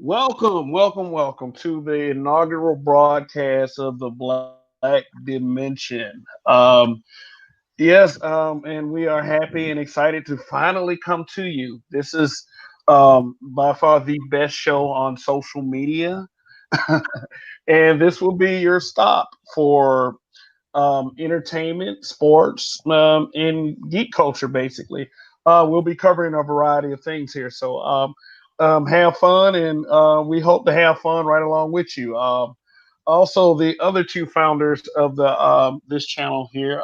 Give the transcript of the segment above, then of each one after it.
Welcome to the inaugural broadcast of the Black Dimension. And we are happy and excited to finally come to you. This is by far the best show on social media, and this will be your stop for entertainment, sports, and geek culture, basically. We'll be covering a variety of things here. So have fun, and we hope to have fun right along with you. Also, the other two founders of the this channel here,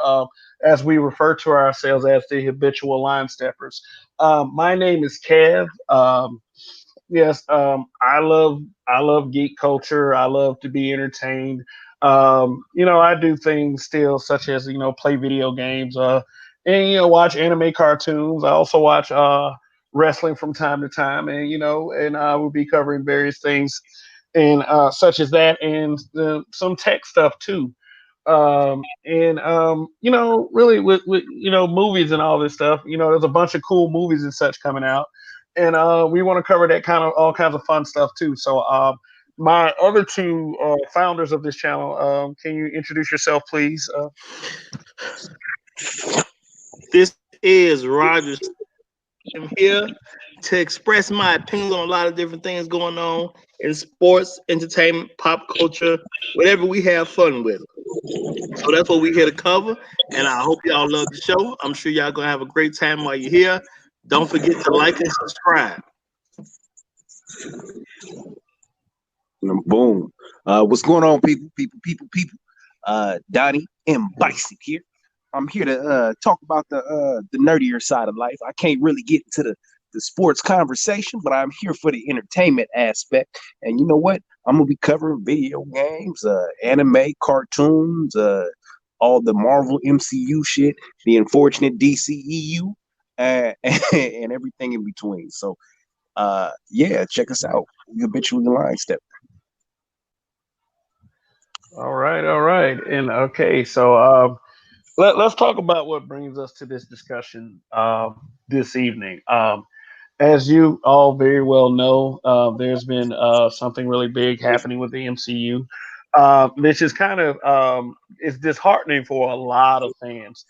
as we refer to ourselves as the habitual line steppers. My name is Kev. Yes, I love geek culture. I love to be entertained. I do things still such as play video games, and watch anime cartoons. I also watch wrestling from time to time, and I will be covering various things and such as that, and some tech stuff too. Really with movies and all this stuff. There's a bunch of cool movies and such coming out, and we want to cover that kind of all kinds of fun stuff too. So my other two founders of this channel, can you introduce yourself, please? This is Roger. I'm here to express my opinions on a lot of different things going on in sports, entertainment, pop culture, whatever we have fun with. So that's what we're here to cover. And I hope y'all love the show. I'm sure y'all gonna have a great time while you're here. Don't forget to like and subscribe. And boom. What's going on, people? Donnie M. Bison here. I'm here to talk about the nerdier side of life. I can't really get into the sports conversation, but I'm here for the entertainment aspect. And you know what? I'm gonna be covering video games, anime, cartoons, all the Marvel MCU shit, the unfortunate DCEU, and everything in between. So yeah, check us out. We habitually line step. All right, and okay, so let's talk about what brings us to this discussion this evening. As you all very well know, there's been something really big happening with the MCU, which is kind of it's disheartening for a lot of fans,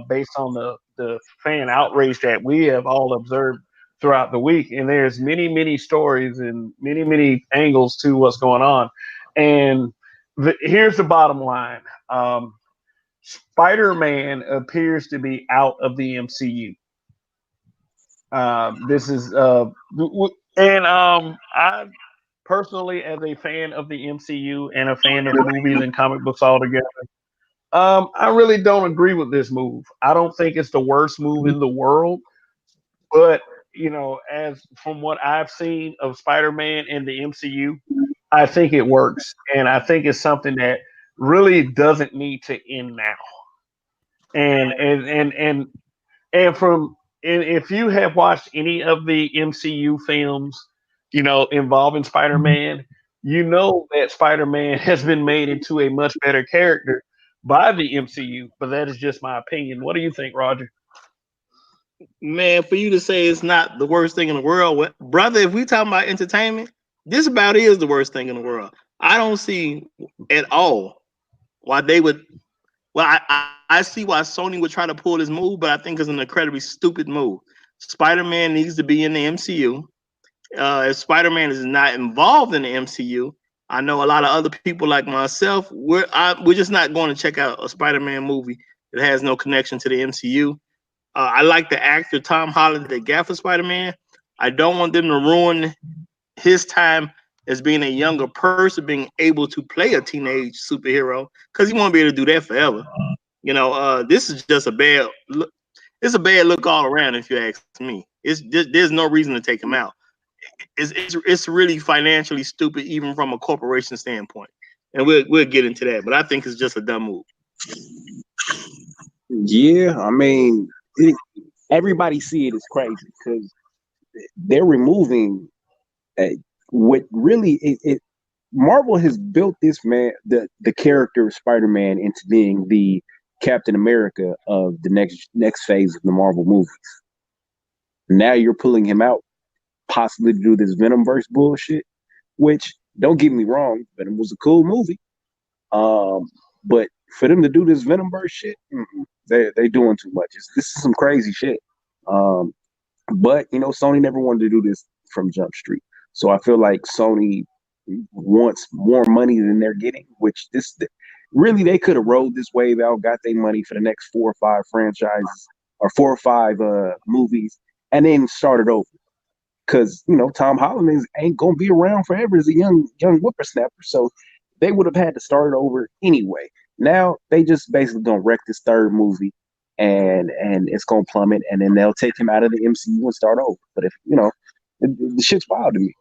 based on the fan outrage that we have all observed throughout the week. And there's many stories and many angles to what's going on. And here's the bottom line. Spider-Man appears to be out of the MCU. This is and I personally, as a fan of the MCU and a fan of movies and comic books altogether, I really don't agree with this move. I don't think it's the worst move in the world, but as from what I've seen of Spider-Man in the MCU, I think it works, and I think it's something that really doesn't need to end now. And if you have watched any of the MCU films, involving Spider-Man, you know that Spider-Man has been made into a much better character by the MCU. But that is just my opinion. What do you think, Roger? Man, for you to say it's not the worst thing in the world, brother, if we talking about entertainment, this about is the worst thing in the world. I don't see at all why they would. Well, I see why Sony would try to pull this move, but I think it's an incredibly stupid move. Spider-Man needs to be in the MCU. If Spider-Man is not involved in the MCU, I know a lot of other people like myself, we're just not going to check out a Spider-Man movie that has no connection to the MCU. I like the actor Tom Holland that got for Spider-Man. I don't want them to ruin his time as being a younger person, being able to play a teenage superhero, because he won't be able to do that forever. This is just a bad look. It's a bad look all around, if you ask me. There's no reason to take him out. It's really financially stupid, even from a corporation standpoint, and we'll get into that. But I think it's just a dumb move. Yeah, I mean, everybody see it as crazy because they're removing what really Marvel has built this man, the character of Spider-Man, into being the Captain America of the next phase of the Marvel movies. Now you're pulling him out, possibly to do this Venomverse bullshit. which don't get me wrong, Venom was a cool movie. But for them to do this Venomverse shit, they doing too much. This is some crazy shit. Um, but Sony never wanted to do this from Jump Street, so I feel like Sony wants more money than they're getting. Which really they could have rode this wave out, got their money for the next 4 or 5 franchises or 4 or 5 movies, and then started over. Because Tom Holland ain't gonna be around forever as a young whippersnapper, so they would have had to start over anyway. Now they just basically gonna wreck this third movie, and it's gonna plummet, and then they'll take him out of the MCU and start over. But if the shit's wild to me.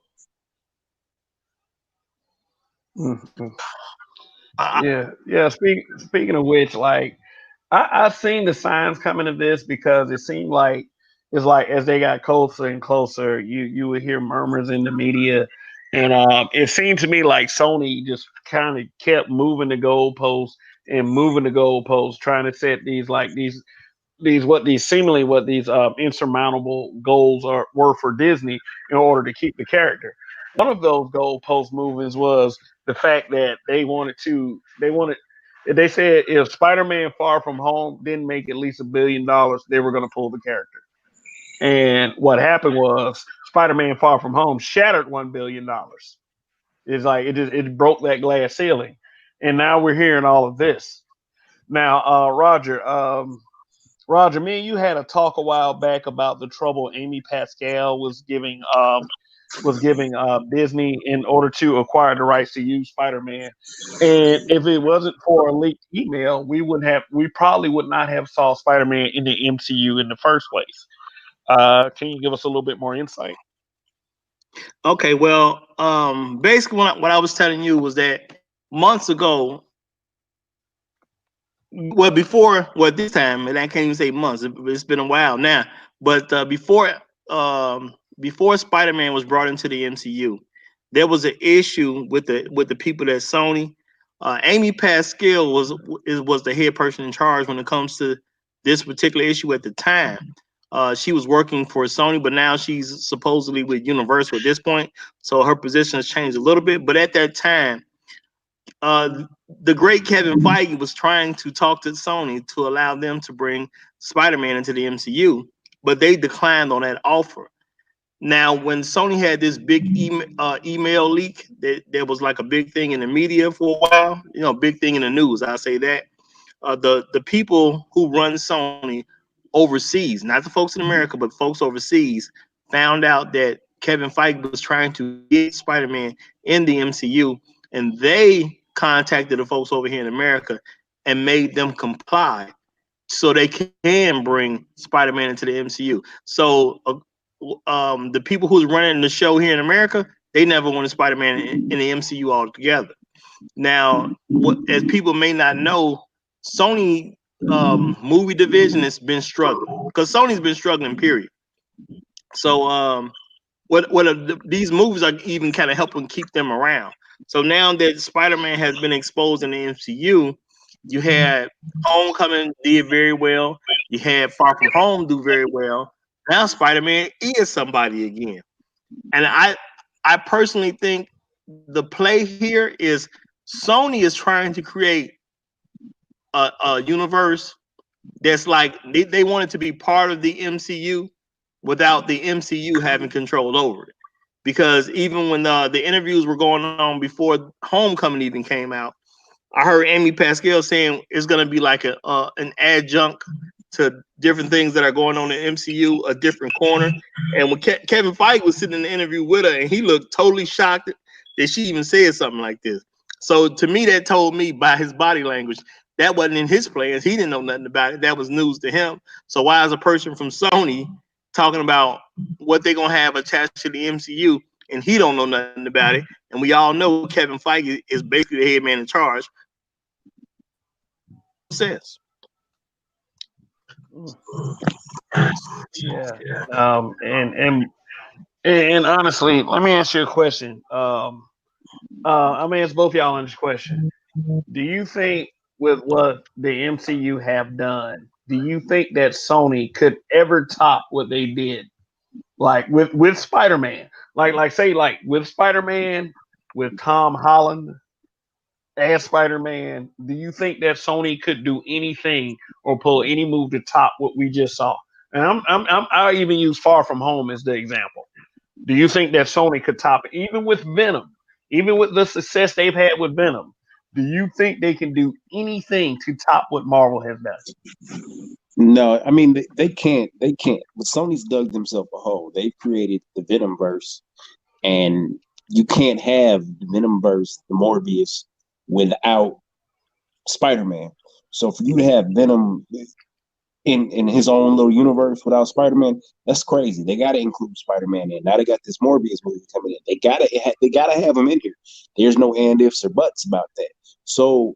Mm-hmm. Yeah. Speaking of which, like I've seen the signs coming of this because it seemed like it's like as they got closer and closer, you would hear murmurs in the media, and it seemed to me like Sony just kind of kept moving the goalposts and moving the goalposts, trying to set these seemingly what these insurmountable goals were for Disney in order to keep the character. One of those goalpost movements was the fact that they said if Spider-Man Far From Home didn't make at least $1 billion, they were going to pull the character. And what happened was Spider-Man Far From Home shattered $1 billion. It's like it broke that glass ceiling, and now we're hearing all of this. Now, Roger, me and you had a talk a while back about the trouble Amy Pascal was giving Disney in order to acquire the rights to use Spider-Man. And if it wasn't for a leaked email, we probably would not have saw Spider-Man in the MCU in the first place. Can you give us a little bit more insight? Okay, well, basically what I was telling you was that months ago, this time, and I can't even say months. It's been a while now. But before Spider-Man was brought into the MCU, there was an issue with the people at Sony. Amy Pascal was the head person in charge when it comes to this particular issue at the time. She was working for Sony, but now she's supposedly with Universal at this point. So her position has changed a little bit. But at that time, the great Kevin Feige was trying to talk to Sony to allow them to bring Spider-Man into the MCU, but they declined on that offer. Now, when Sony had this big email leak, that was like a big thing in the media for a while, big thing in the news. I say that the people who run Sony overseas, not the folks in America, but folks overseas, found out that Kevin Feige was trying to get Spider-Man in the MCU, and they contacted the folks over here in America and made them comply so they can bring Spider-Man into the MCU. So the people who's running the show here in America, they never wanted Spider-Man in the MCU altogether. Now, as people may not know, Sony movie division has been struggling because Sony's been struggling, period. So these movies are even kind of helping keep them around. So now that Spider-Man has been exposed in the MCU, you had Homecoming did very well. You had Far From Home do very well. Now Spider-Man is somebody again. And I personally think the play here is Sony is trying to create a universe that's like they want it to be part of the MCU without the MCU having control over it. Because even when the interviews were going on before Homecoming even came out, I heard Amy Pascal saying it's going to be like an adjunct to different things that are going on in MCU, a different corner. And when Kevin Feige was sitting in the interview with her, and he looked totally shocked that she even said something like this. So to me, that told me by his body language that wasn't in his plans. He didn't know nothing about it. That was news to him. So why is a person from Sony talking about what they're gonna have attached to the MCU, and he don't know nothing about it? And we all know Kevin Feige is basically the head man in charge. Says. Yeah. And honestly, let me ask you a question. I'm gonna ask both y'all on this question. Do you think with what the MCU have done, do you think that Sony could ever top what they did? Like with Spider-Man. Like say like with Spider-Man, with Tom Holland as Spider-Man, do you think that Sony could do anything or pull any move to top what we just saw? And I even use Far From Home as the example. Do you think that Sony could top it, even with Venom, even with the success they've had with Venom? Do you think they can do anything to top what Marvel has done? No, I mean they can't. They can't. But Sony's dug themselves a hole. They created the Venomverse, and you can't have the Venomverse, the Morbius, without Spider-Man. So for you to have Venom in his own little universe without Spider-Man, that's crazy. They got to include Spider-Man in. Now they got this Morbius movie coming in. They gotta have him in here. There's no and ifs or buts about that. So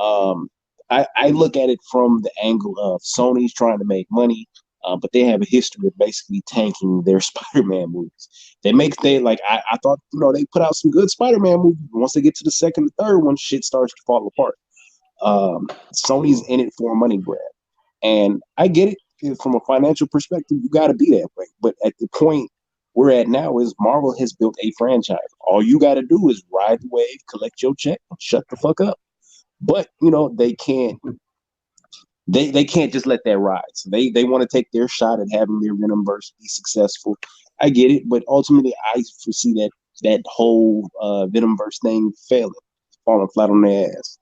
I look at it from the angle of Sony's trying to make money, but they have a history of basically tanking their Spider-Man movies. I thought they put out some good Spider-Man movies. But once they get to the second and third one, shit starts to fall apart. Sony's in it for a money grab. And I get it from a financial perspective, you got to be that way. But at the point we're at now is Marvel has built a franchise. All you got to do is ride the wave, collect your check, and shut the fuck up. But they can't. They can't just let that ride. So they want to take their shot at having their Venomverse be successful. I get it, but ultimately I foresee that whole Venomverse thing falling flat on their ass.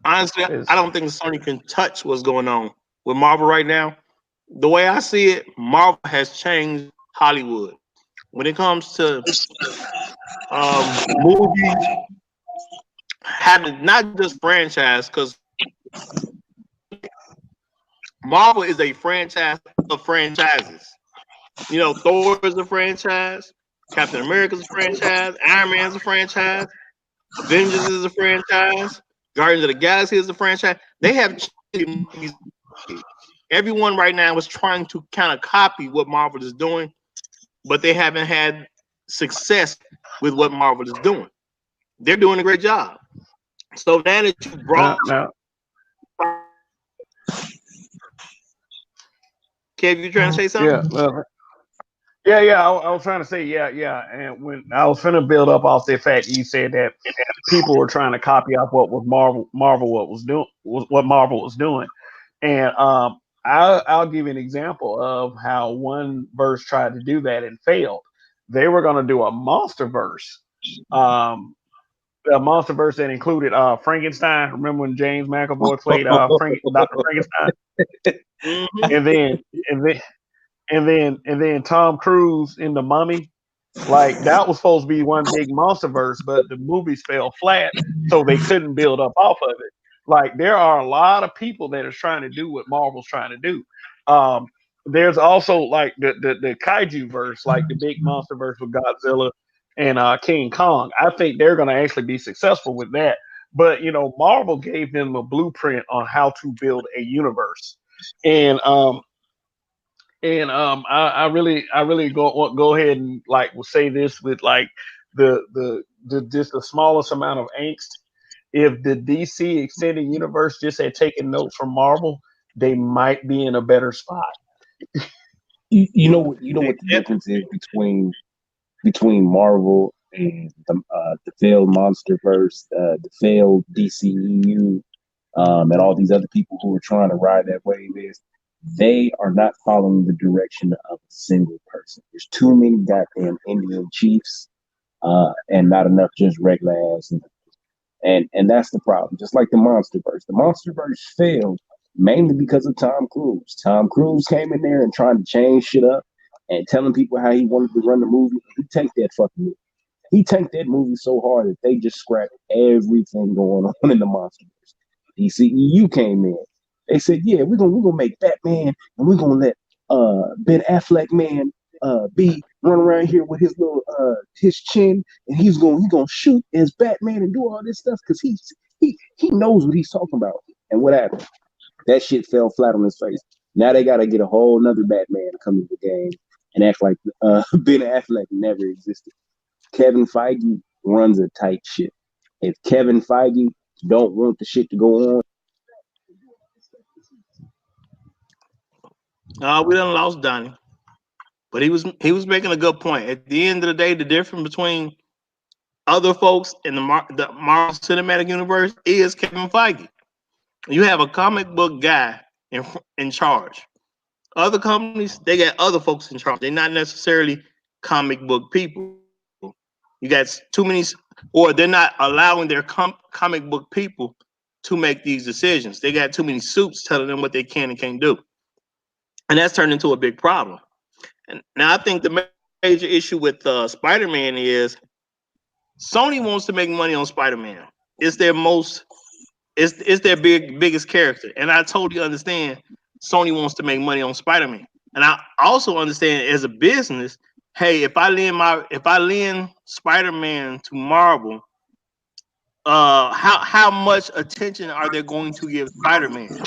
Honestly, I don't think Sony can touch what's going on with Marvel right now. The way I see it, Marvel has changed Hollywood. When it comes to movies, having not just franchise, because Marvel is a franchise of franchises. Thor is a franchise, Captain America is a franchise, Iron Man is a franchise, Avengers is a franchise, Guardians of the Galaxy is a franchise. They have everyone right now is trying to kind of copy what Marvel is doing, but they haven't had success with what Marvel is doing. They're doing a great job. So now that you brought Kev, you trying to say something? Yeah, I was trying to say, yeah. And when I was trying to build up off the fact you said that people were trying to copy off what was Marvel what Marvel was doing. And I'll give you an example of how one verse tried to do that and failed. They were going to do a monster verse. A monster verse that included Frankenstein. Remember when James McAvoy played Dr. Frankenstein? Mm-hmm. And then Tom Cruise in The Mummy. Like that was supposed to be one big monster verse, but the movies fell flat, so they couldn't build up off of it. Like there are a lot of people that are trying to do what Marvel's trying to do. There's also like the kaiju verse, like the big monster verse with Godzilla and King Kong. I think they're going to actually be successful with that. But Marvel gave them a blueprint on how to build a universe, and I really go ahead and like will say this with like the just the smallest amount of angst. If the DC extended universe just had taken notes from Marvel, they might be in a better spot. You know what the difference is between Marvel and the failed MonsterVerse, the failed DCEU, and all these other people who are trying to ride that wave is they are not following the direction of a single person. There's too many goddamn Indian chiefs, and not enough just regular ass. And that's the problem. Just like the MonsterVerse. The MonsterVerse failed mainly because of Tom Cruise. Tom Cruise came in there and trying to change shit up and telling people how he wanted to run the movie. He tanked that fucking movie. He tanked that movie so hard that they just scrapped everything going on in the MonsterVerse. DCEU came in. They said, yeah, we're gonna make Batman and we're gonna let Ben Affleck man be run around here with his little his chin and he's gonna shoot as Batman and do all this stuff because he knows what he's talking about. And what happened? That shit fell flat on his face. Now they gotta get a whole nother Batman to come into the game and act like Ben Affleck never existed. Kevin Feige runs a tight ship. If Kevin Feige don't want the shit to go on, we done lost Donnie. But he was making a good point. At the end of the day, the difference between other folks in the Marvel Cinematic Universe is Kevin Feige. You have a comic book guy in charge. Other companies, they got other folks in charge. They're not necessarily comic book people. You got too many, or they're not allowing their comic book people to make these decisions. They got too many suits telling them what they can and can't do. And that's turned into a big problem. And now I think the major issue with Spider-Man is Sony wants to make money on Spider-Man. It's their most, it's their biggest character. And I totally understand Sony wants to make money on Spider-Man. And I also understand as a business, hey, if I lend Spider-Man to Marvel, how much attention are they going to give Spider-Man?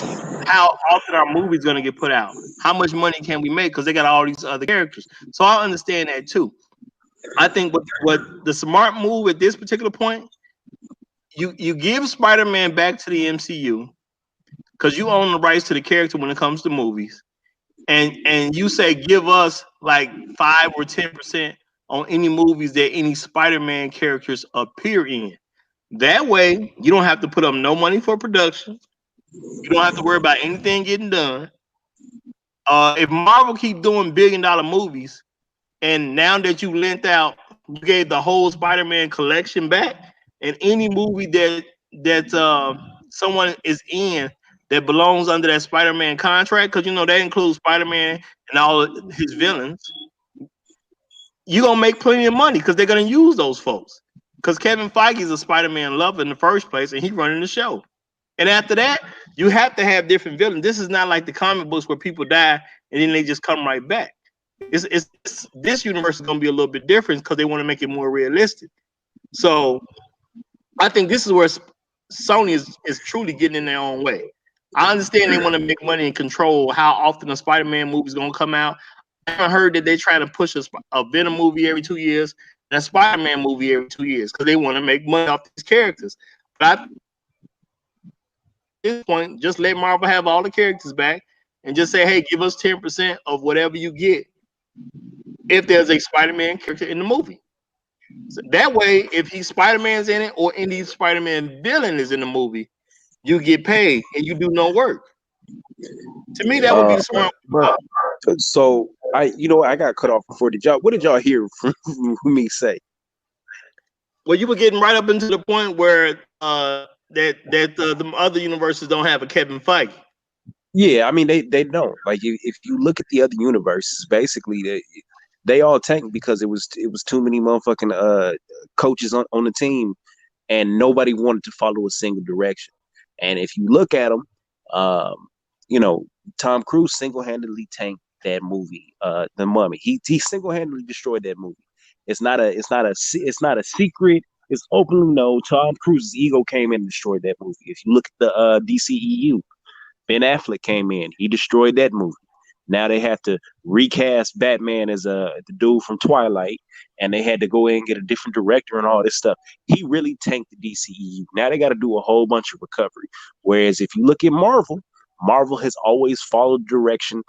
How often are movies going to get put out? How much money can we make? Because they got all these other characters. So I understand that too. I think what the smart move at this particular point, you give Spider-Man back to the MCU because you own the rights to the character when it comes to movies, and you say give us like 5 or 10% on any movies that any Spider-Man characters appear in. That way, you don't have to put up no money for production. You don't have to worry about anything getting done. If Marvel keep doing $1 billion movies, and now that you lent out, you gave the whole Spider-Man collection back, and any movie that someone is in that belongs under that Spider-Man contract, because you know that includes Spider-Man and all of his villains, you're gonna make plenty of money because they're gonna use those folks. Because Kevin Feige is a Spider-Man lover in the first place, and he's running the show. And after that, you have to have different villains. This is not like the comic books where people die and then they just come right back. This universe is going to be a little bit different because they want to make it more realistic. So I think this is where Sony is truly getting in their own way. I understand they want to make money and control how often a Spider-Man movie is going to come out. I haven't heard that they're trying to push a Venom movie every 2 years and a Spider-Man movie every 2 years because they want to make money off these characters. But at this point, just let Marvel have all the characters back and just say, hey, give us 10% of whatever you get if there's a Spider-Man character in the movie. So that way, if Spider-Man's in it or any Spider-Man villain is in the movie, you get paid and you do no work. To me, that would be the smart. So I got cut off before. What did y'all hear from me say? Well, you were getting right up into the point where the other universes don't have a Kevin Feige. Yeah, I mean they don't. Like if you look at the other universes, basically they all tanked because it was too many motherfucking coaches on the team, and nobody wanted to follow a single direction. And if you look at them, Tom Cruise single-handedly tanked that movie, The Mummy. He single-handedly destroyed that movie. It's not a secret. It's openly known. Tom Cruise's ego came in and destroyed that movie. If you look at the DCEU, Ben Affleck came in. He destroyed that movie. Now they have to recast Batman as the dude from Twilight, and they had to go in and get a different director and all this stuff. He really tanked the DCEU. Now they got to do a whole bunch of recovery. Whereas if you look at Marvel has always followed the direction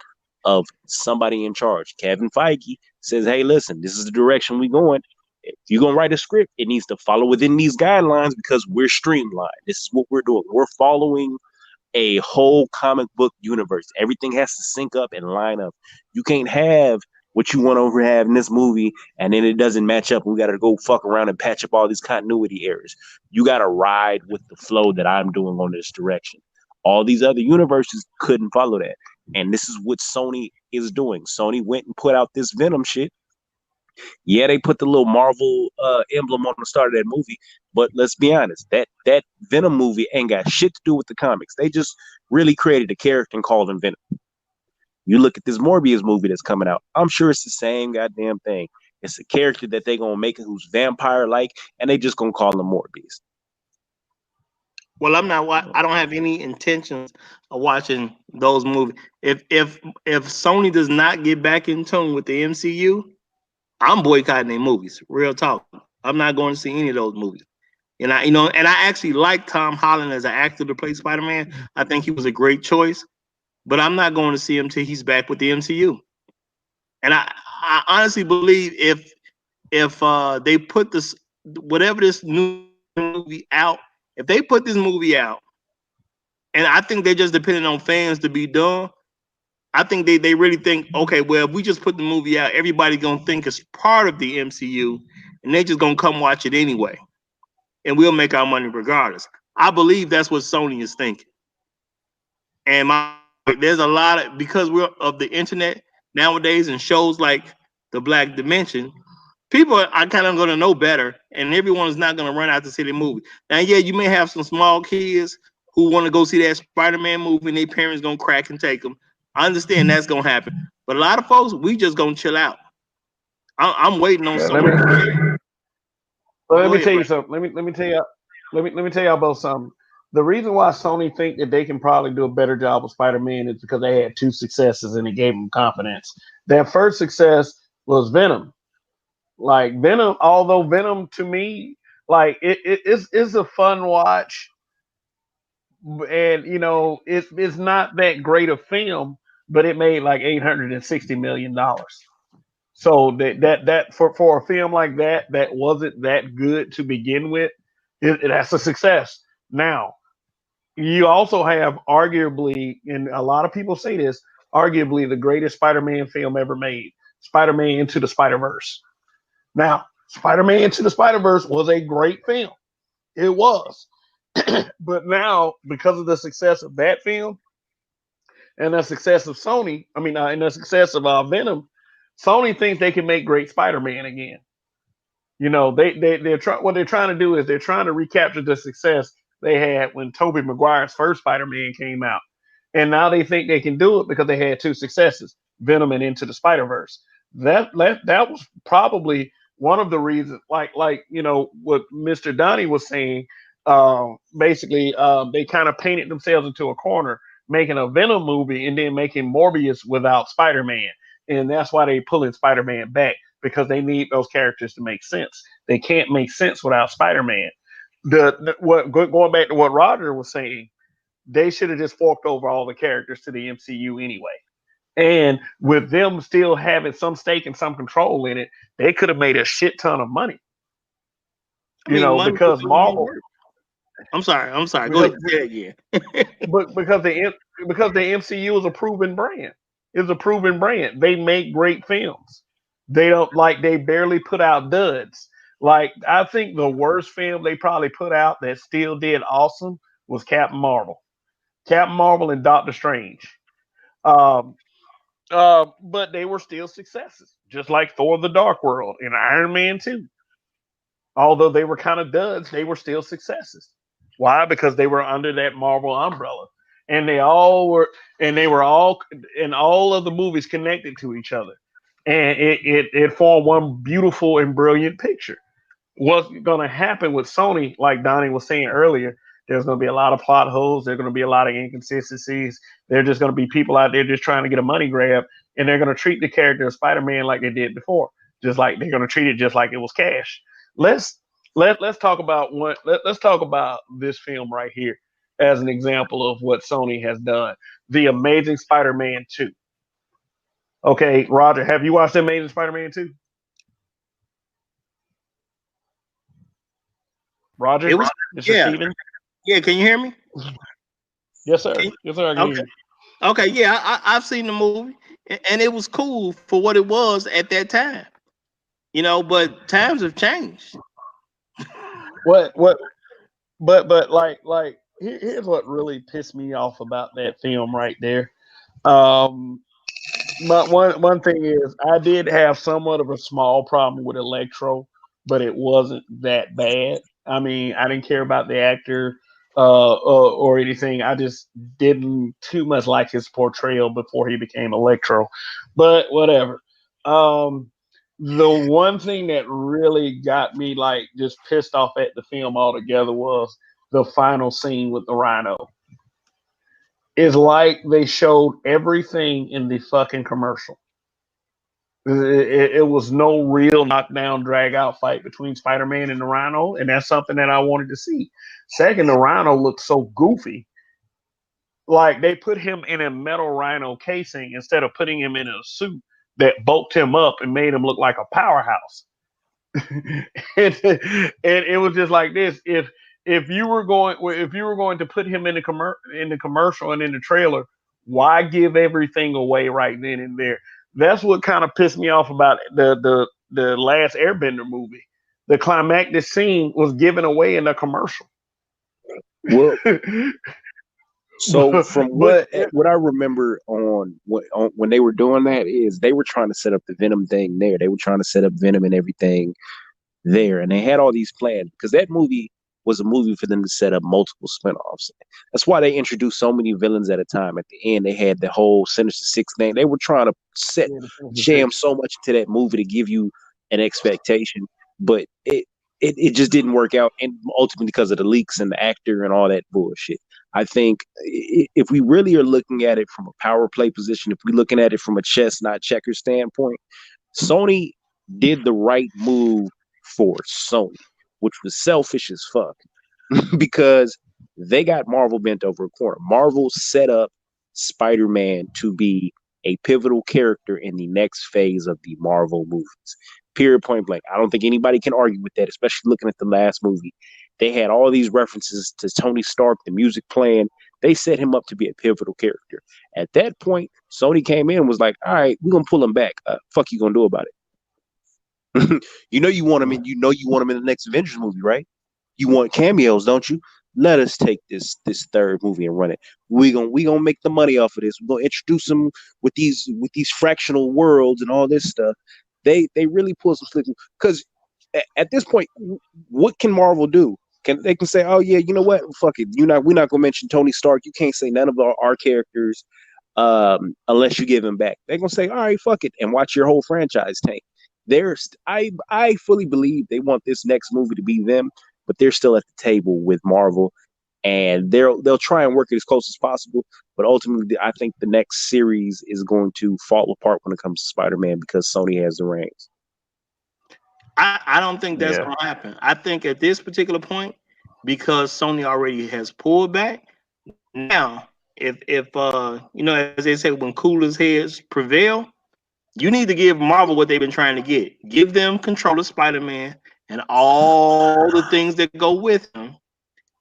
of somebody in charge. Kevin Feige says, hey, listen, this is the direction we're going. If you're going to write a script, it needs to follow within these guidelines because we're streamlined. This is what we're doing. We're following a whole comic book universe. Everything has to sync up and line up. You can't have what you want to have in this movie and then it doesn't match up. We got to go fuck around and patch up all these continuity errors. You got to ride with the flow that I'm doing on this direction. All these other universes couldn't follow that. And this is what Sony is doing. Sony went and put out this Venom shit. Yeah, they put the little Marvel emblem on the start of that movie, but let's be honest, that Venom movie ain't got shit to do with the comics. They just really created a character and called him Venom. You look at this Morbius movie that's coming out, I'm sure it's the same goddamn thing. It's a character that they gonna make who's vampire-like, and they just gonna call him Morbius. Well, I don't have any intentions of watching those movies. If Sony does not get back in tune with the MCU, I'm boycotting their movies. Real talk. I'm not going to see any of those movies. And I actually like Tom Holland as an actor to play Spider-Man. I think he was a great choice. But I'm not going to see him till he's back with the MCU. And I honestly believe if they put this whatever this new movie out, if they put this movie out, and I think they're just depending on fans to be done. I think they really think, okay, well, if we just put the movie out, everybody's gonna think it's part of the MCU, and they're just gonna come watch it anyway, and we'll make our money regardless. I believe that's what Sony is thinking. And there's a lot of, because we're of the internet nowadays and shows like the Black Dimension, people are kind of going to know better, and everyone's not going to run out to see the movie. Now, yeah, you may have some small kids who want to go see that Spider-Man movie, and their parents going to crack and take them. I understand that's going to happen, but a lot of folks, we just going to chill out. I'm waiting on Yeah, someone. let Go me ahead, tell you Brent. something. Let me tell you let me tell y'all about something. The reason why Sony think that they can probably do a better job with Spider-Man is because they had two successes and it gave them confidence. Their first success was Venom. Like Venom, although Venom to me, like it's a fun watch, and it's not that great a film, but it made like $860 million. So that for a film like that wasn't that good to begin with, that's a success. Now you also have arguably, and a lot of people say this, arguably the greatest Spider-Man film ever made, Spider-Man Into the Spider-Verse. Now, Spider-Man Into the Spider-Verse was a great film. It was. But now, because of the success of that film and the success of Sony, and the success of Venom, Sony thinks they can make great Spider-Man again. What they're trying to do is they're trying to recapture the success they had when Tobey Maguire's first Spider-Man came out, and now they think they can do it because they had two successes, Venom and Into the Spider-Verse. That was probably one of the reasons, what Mr. Donnie was saying. Basically, they kind of painted themselves into a corner, making a Venom movie and then making Morbius without Spider-Man, and that's why they pulling Spider-Man back because they need those characters to make sense. They can't make sense without Spider-Man. Going back to what Roger was saying, they should have just forked over all the characters to the MCU anyway. And with them still having some stake and some control in it, they could have made a shit ton of money. I mean, money could Because do more Marvel, work. I'm sorry. Go because ahead. Say it again. because the MCU is a proven brand. It's a proven brand. They make great films. They barely put out duds. Like I think the worst film they probably put out that still did awesome was Captain Marvel. Captain Marvel and Doctor Strange. Um, but they were still successes, just like Thor: The Dark World and Iron Man 2. Although they were kind of duds, they were still successes. Why? Because they were under that Marvel umbrella, and they were all, and all of the movies connected to each other, and it formed one beautiful and brilliant picture. What's going to happen with Sony, like Donnie was saying earlier, there's going to be a lot of plot holes. There's going to be a lot of inconsistencies. There's just going to be people out there just trying to get a money grab, and they're going to treat the character of Spider-Man like they did before, just like they're going to treat it just like it was cash. Let's let's talk about let's talk about this film right here as an example of what Sony has done. The Amazing Spider-Man 2. Okay, Roger, have you watched The Amazing Spider-Man 2? It Roger, was, Mr. yeah, Steven? yeah. Can you hear me? Yes, sir. Can Yes, sir. I can hear Okay. you. Okay, yeah, I've seen the movie, and it was cool for what it was at that time. But times have changed. What but here's what really pissed me off about that film right there. Um but one thing is I did have somewhat of a small problem with Electro, but it wasn't that bad. I mean, I didn't care about the actor or anything. I just didn't too much like his portrayal before he became Electro. But whatever. Um the one thing that really got me like just pissed off at the film altogether was the final scene with the Rhino. It's like they showed everything in the fucking commercial. It was no real knockdown, drag out fight between Spider Man and the Rhino, and that's something that I wanted to see. Second, the Rhino looked so goofy. Like they put him in a metal Rhino casing instead of putting him in a suit that bulked him up and made him look like a powerhouse. And it was just like this. If you were going to put him in the commercial and in the trailer, why give everything away right then and there? That's what kind of pissed me off about the last Airbender movie. The climactic scene was given away in the commercial. Well, so from but what I remember on when they were doing that is they were trying to set up the Venom thing there. They were trying to set up Venom and everything there, and they had all these plans because that movie was a movie for them to set up multiple spinoffs. That's why they introduced so many villains at a time. At the end, they had the whole Sinister Six thing. They were trying to jam so much into that movie to give you an expectation, but it just didn't work out, and ultimately because of the leaks and the actor and all that bullshit. I think if we really are looking at it from a power play position, if we're looking at it from a chess, not checker standpoint, Sony did the right move for Sony, which was selfish as fuck because they got Marvel bent over a corner. Marvel set up Spider-Man to be a pivotal character in the next phase of the Marvel movies. Period, point blank. I don't think anybody can argue with that, especially looking at the last movie. They had all these references to Tony Stark, the music playing. They set him up to be a pivotal character. At that point, Sony came in and was like, all right, we're going to pull him back. Fuck you going to do about it? You want him in the next Avengers movie, right? You want cameos, don't you? Let us take this third movie and run it. We gonna make the money off of this. We're gonna introduce them with these fractional worlds and all this stuff. They really pull some slick because at this point, what can Marvel do? They can say, oh yeah, you know what? Fuck it. We're not gonna mention Tony Stark. You can't say none of our characters unless you give him back. They're gonna say, all right, fuck it, and watch your whole franchise tank. I fully believe they want this next movie to be them, but they're still at the table with Marvel, and they'll try and work it as close as possible. But ultimately, I think the next series is going to fall apart when it comes to Spider-Man because Sony has the reins. I don't think that's going to happen. I think at this particular point, because Sony already has pulled back, now if as they say, when coolers heads prevail, you need to give Marvel what they've been trying to get. Give them control of Spider-Man and all the things that go with him.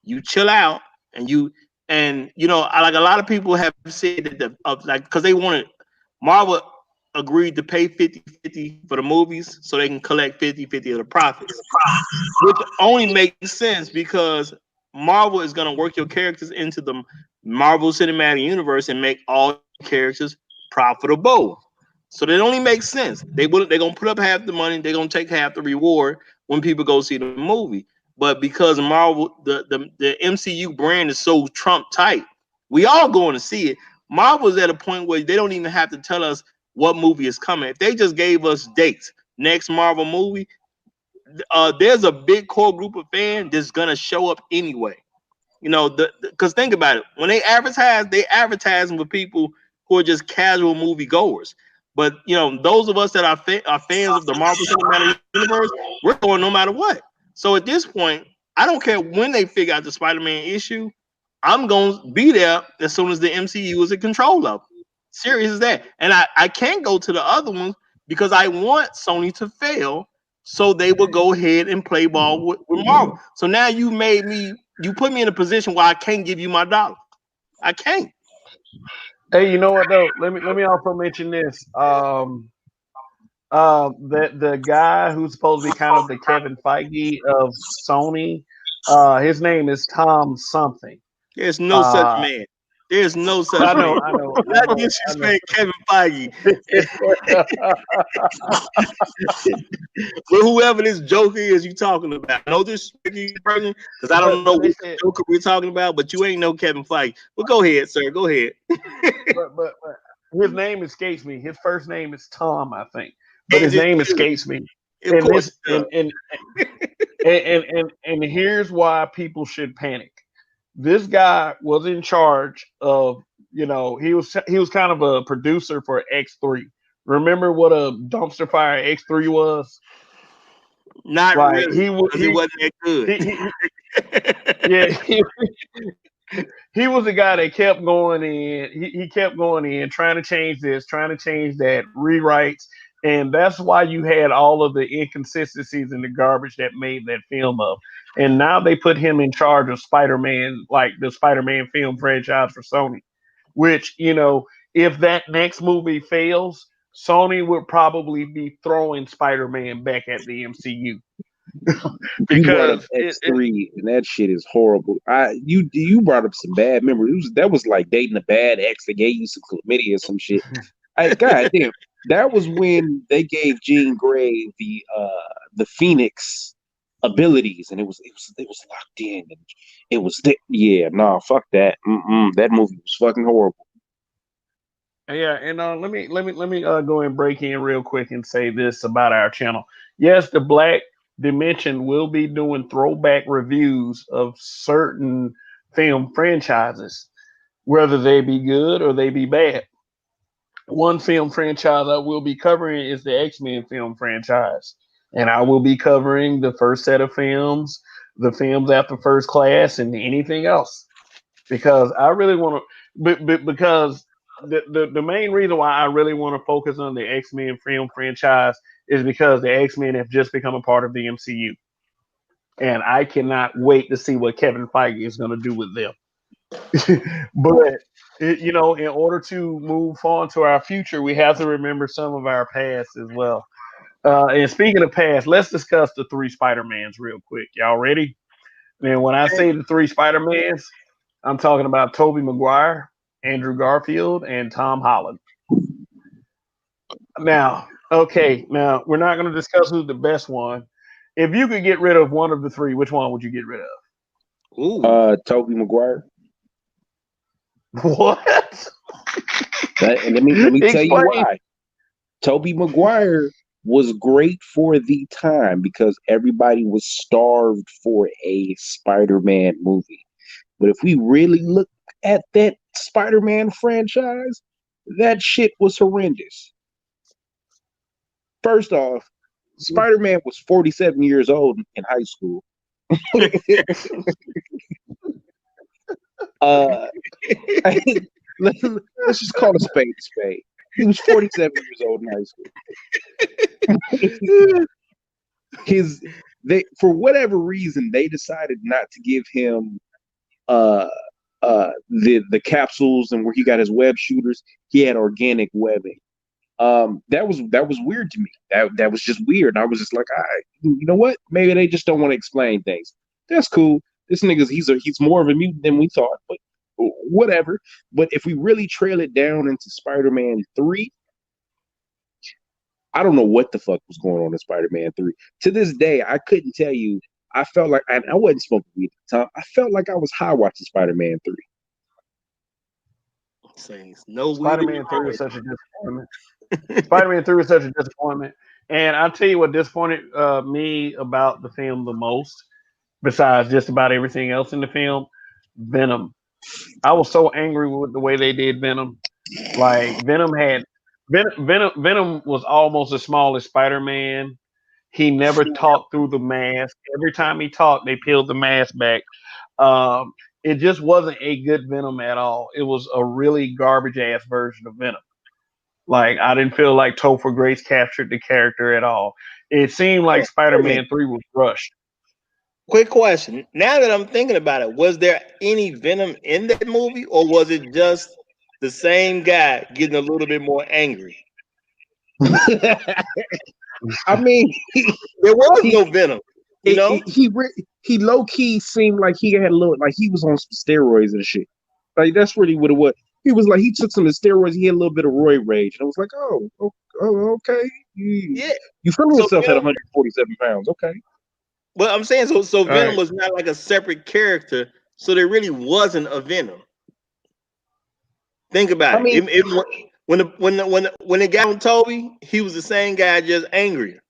You chill out, and like a lot of people have said that because they wanted Marvel agreed to pay 50-50 for the movies so they can collect 50-50 of the profits, which only makes sense because Marvel is going to work your characters into the Marvel Cinematic Universe and make all characters profitable. So that only makes sense. They're going to put up half the money. They're going to take half the reward when people go see the movie. But because Marvel, the MCU brand is so Trump tight, we all going to see it. Marvel's at a point where they don't even have to tell us what movie is coming. If they just gave us dates, next Marvel movie, there's a big core group of fans that's gonna show up anyway. Because think about it, when they advertise for people who are just casual movie goers. But those of us that are fans of the Marvel Cinematic Universe, we're going no matter what. So at this point, I don't care when they figure out the Spider-Man issue. I'm going to be there as soon as the MCU is in control of it. Serious as that. And I can't go to the other ones because I want Sony to fail so they will go ahead and play ball with Marvel. So now you put me in a position where I can't give you my dollar. I can't. Hey, you know what though? Let me also mention this. The guy who's supposed to be kind of the Kevin Feige of Sony, his name is Tom something. There's no such man. There's no such man. I know. Not disrespect Kevin Feige. But whoever this Joker is you talking about, no disrespect to you person, because I don't know which Joker we're talking about, but you ain't no Kevin Feige. Well, go ahead, sir. Go ahead. but his name escapes me. His first name is Tom, I think, but his name escapes me. And here's why people should panic. This guy was in charge of, he was kind of a producer for X3. Remember what a dumpster fire X3 was? Not really. He wasn't that good. he was the guy that kept going in. He kept going in, trying to change this, trying to change that, rewrites, and that's why you had all of the inconsistencies and the garbage that made that film up. And now they put him in charge of Spider-Man, like the Spider-Man film franchise for Sony. Which if that next movie fails, Sony would probably be throwing Spider-Man back at the MCU You brought up because X3, and that shit is horrible. You brought up some bad memories. That was like dating a bad ex that gave you some chlamydia or some shit. God damn, that was when they gave Jean Grey the Phoenix abilities, and it was locked in, and it was yeah, nah, fuck that. That movie was fucking horrible. Yeah, and let me go and break in real quick and say this about our channel. Yes, the Black Dimension will be doing throwback reviews of certain film franchises, whether they be good or they be bad. One film franchise I will be covering is the X-Men film franchise, and I will be covering the first set of films, the films after First Class, and anything else because I really want to. Because the main reason why I really want to focus on the X-Men film franchise is because the X-Men have just become a part of the MCU, and I cannot wait to see what Kevin Feige is going to do with them. But in order to move on to our future, we have to remember some of our past as well. And speaking of past, let's discuss the three Spider-Mans real quick. Y'all ready? And when I say the three Spider-Mans, I'm talking about Tobey Maguire, Andrew Garfield, and Tom Holland. Now, okay, now we're not going to discuss who's the best one. If you could get rid of one of the three, which one would you get rid of? Tobey Maguire. What? And let me tell you why. Tobey Maguire was great for the time because everybody was starved for a Spider-Man movie. But if we really look at that Spider-Man franchise, that shit was horrendous. First off, Spider-Man was 47 years old in high school. Let's just call a spade a spade. He was 47 years old in high school. For whatever reason, they decided not to give him the capsules and where he got his web shooters. He had organic webbing. That was weird to me. That was just weird. And I was just like, you know what? Maybe they just don't want to explain things. That's cool. This nigga's he's more of a mutant than we thought, but whatever. But if we really trail it down into Spider-Man 3, I don't know what the fuck was going on in Spider-Man 3. To this day, I couldn't tell you. I felt like I wasn't smoking weed at the time. I felt like I was high watching Spider-Man 3. Saying no Spider-Man 3 was such a disappointment. Spider-Man 3 was such a disappointment. And I'll tell you what disappointed me about the film the most, besides just about everything else in the film, Venom. I was so angry with the way they did Venom. Like Venom was almost as small as Spider-Man. He never talked through the mask. Every time he talked, they peeled the mask back. It just wasn't a good Venom at all. It was a really garbage ass version of Venom. Like I didn't feel like Topher Grace captured the character at all. It seemed like Spider-Man 3 was rushed. Quick question. Now that I'm thinking about it, was there any Venom in that movie, or was it just the same guy getting a little bit more angry? I mean, there was no Venom. You know, he low key seemed like he had a little, like he was on some steroids and shit. Like that's really what it was. He was like he took some of the steroids. He had a little bit of roid rage, and I was like, oh okay. Yeah, you feeling yourself at 147 pounds, okay. Well, I'm saying so Venom was not like a separate character, so there really wasn't a Venom. Think about it. When it got on Toby, he was the same guy, just angry.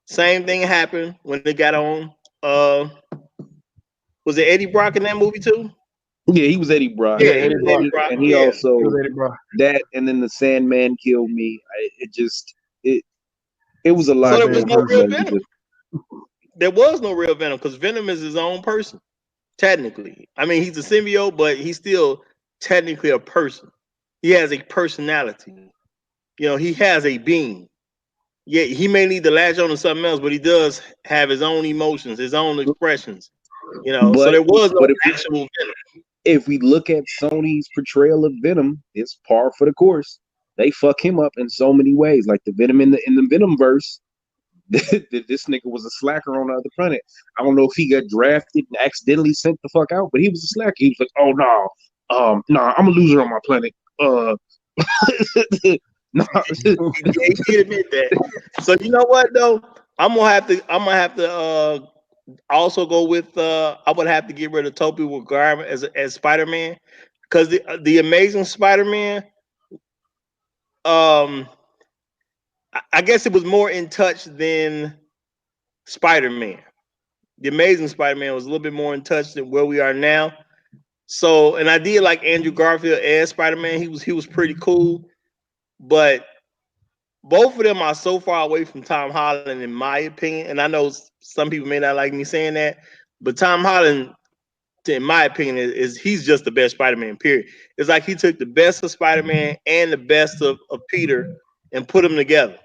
Same thing happened when they got on. Was it Eddie Brock in that movie too? Yeah, he was Eddie Brock. Yeah, Eddie Brock. And he also that, and then the Sandman killed me. It was a lot. So there was no real Venom. There was no real Venom because Venom is his own person. Technically, I mean, he's a symbiote, but he's still technically a person. He has a personality. You know, he has a being. Yeah, he may need to latch on to something else, but he does have his own emotions, his own expressions. You know, so But there was no but actual Venom. if we look at Sony's portrayal of Venom, it's par for the course. They fuck him up in so many ways. Like the Venom in the Venom verse, this nigga was a slacker on the other planet. I don't know if he got drafted and accidentally sent the fuck out, but he was a slacker. He was like, "Oh no, I'm a loser on my planet." No. He did admit that. So you know what though? I'm gonna have to also go with I would have to get rid of Tobey Maguire as Spider-Man, because the Amazing Spider-Man, um I guess it was more in touch than Spider-Man. The Amazing Spider-Man was a little bit more in touch than where we are now. So, and I did like Andrew Garfield as Spider-Man. He was pretty cool, but both of them are so far away from Tom Holland, in my opinion. And I know some people may not like me saying that, but Tom Holland, in my opinion, is he's just the best Spider-Man. Period. It's like he took the best of Spider-Man and the best of Peter and put them together.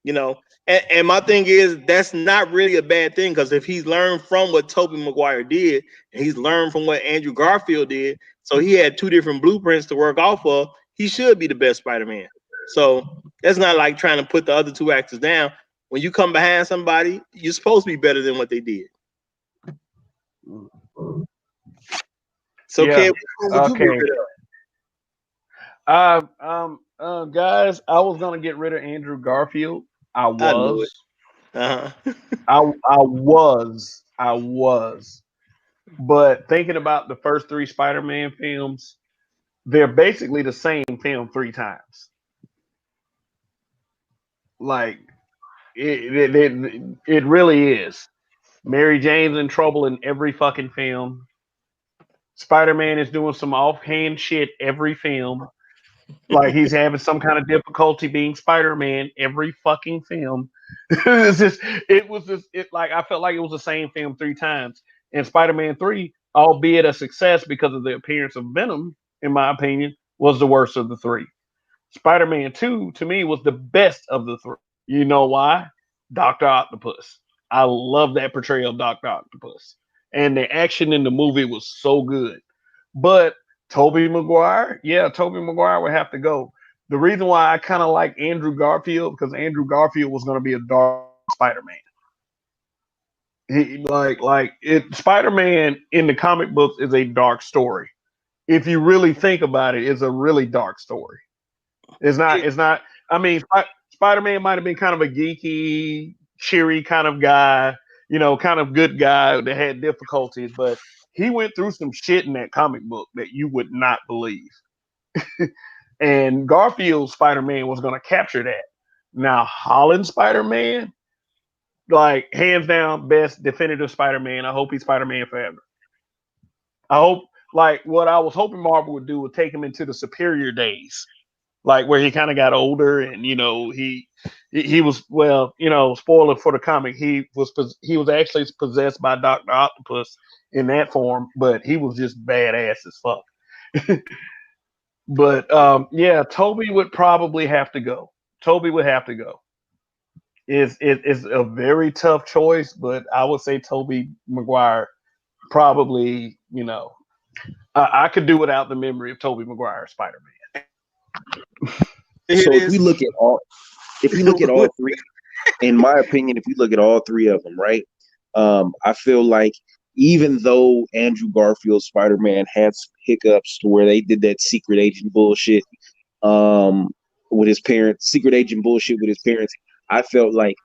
You know, and my thing is that's not really a bad thing, because if he's learned from what Tobey Maguire did and he's learned from what Andrew Garfield did, so he had two different blueprints to work off of, he should be the best Spider-Man. So that's not like trying to put the other two actors down. When you come behind somebody, you're supposed to be better than what they did. So, Yeah. Kev, would you get Okay. rid of? Guys, I was gonna get rid of Andrew Garfield. I I knew it. was. Uh-huh. I was. But thinking about the first three Spider-Man films, they're basically the same film three times. Like it really is. Mary Jane's in trouble in every fucking film. Spider-Man is doing some offhand shit every film. Like he's having some kind of difficulty being Spider-Man every fucking film. It was just like I felt like it was the same film three times. And Spider-Man 3, albeit a success because of the appearance of Venom, in my opinion, was the worst of the three. Spider-Man 2 to me was the best of the three. You know why? Dr. Octopus. I love that portrayal of Dr. Octopus. And the action in the movie was so good. But Tobey Maguire, yeah, Tobey Maguire would have to go. The reason why I kind of like Andrew Garfield, because Andrew Garfield was going to be a dark Spider-Man. He like it. Spider-Man in the comic books is a dark story. If you really think about it, it's a really dark story. It's not. It's not. I mean, Spider-Man might have been kind of a geeky, cheery kind of guy, kind of good guy that had difficulties, but he went through some shit in that comic book that you would not believe. And Garfield's Spider-Man was going to capture that. Now, Holland's Spider-Man, like hands down, best definitive Spider-Man. I hope he's Spider-Man forever. I hope, like, what I was hoping Marvel would do would take him into the superior days, like where he kind of got older and he was, well, spoiler for the comic, he was actually possessed by Dr. Octopus in that form, but he was just badass as fuck. But yeah, Toby would probably have to go. Toby would have to go. Is a very tough choice, but I would say Toby Maguire probably. I could do without the memory of Toby Maguire Spider Man. So if we look at all three, in my opinion, if we look at all three of them, right? I feel like even though Andrew Garfield's Spider-Man had some hiccups to where they did that secret agent bullshit with his parents, secret agent bullshit with his parents, I felt like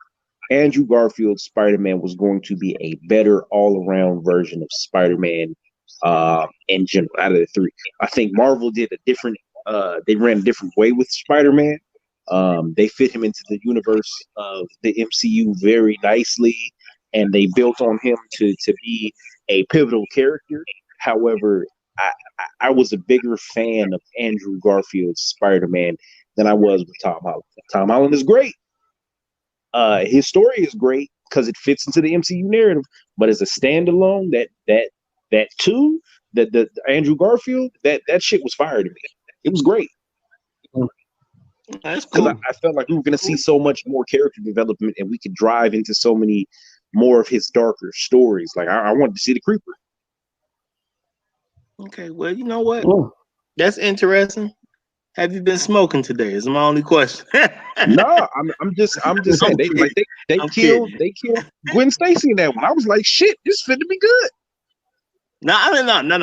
Andrew Garfield's Spider-Man was going to be a better all-around version of Spider-Man in general out of the three. I think Marvel did a different they ran a different way with Spider-Man. They fit him into the universe of the MCU very nicely, and they built on him to be a pivotal character. However, I was a bigger fan of Andrew Garfield's Spider-Man than I was with Tom Holland. Tom Holland is great. His story is great because it fits into the MCU narrative, but as a standalone, that that 2, the Andrew Garfield, that shit was fire to me. It was great. That's Because cool. I felt like we were going to see so much more character development, and we could drive into so many more of his darker stories. Like I wanted to see the Creeper. Okay, well, you know what? Ooh. That's interesting. Have you been smoking today? Is my only question. No, I'm just saying they I'm killed kidding. Gwen Stacy in that one. I was like, shit, this fit to be good. No.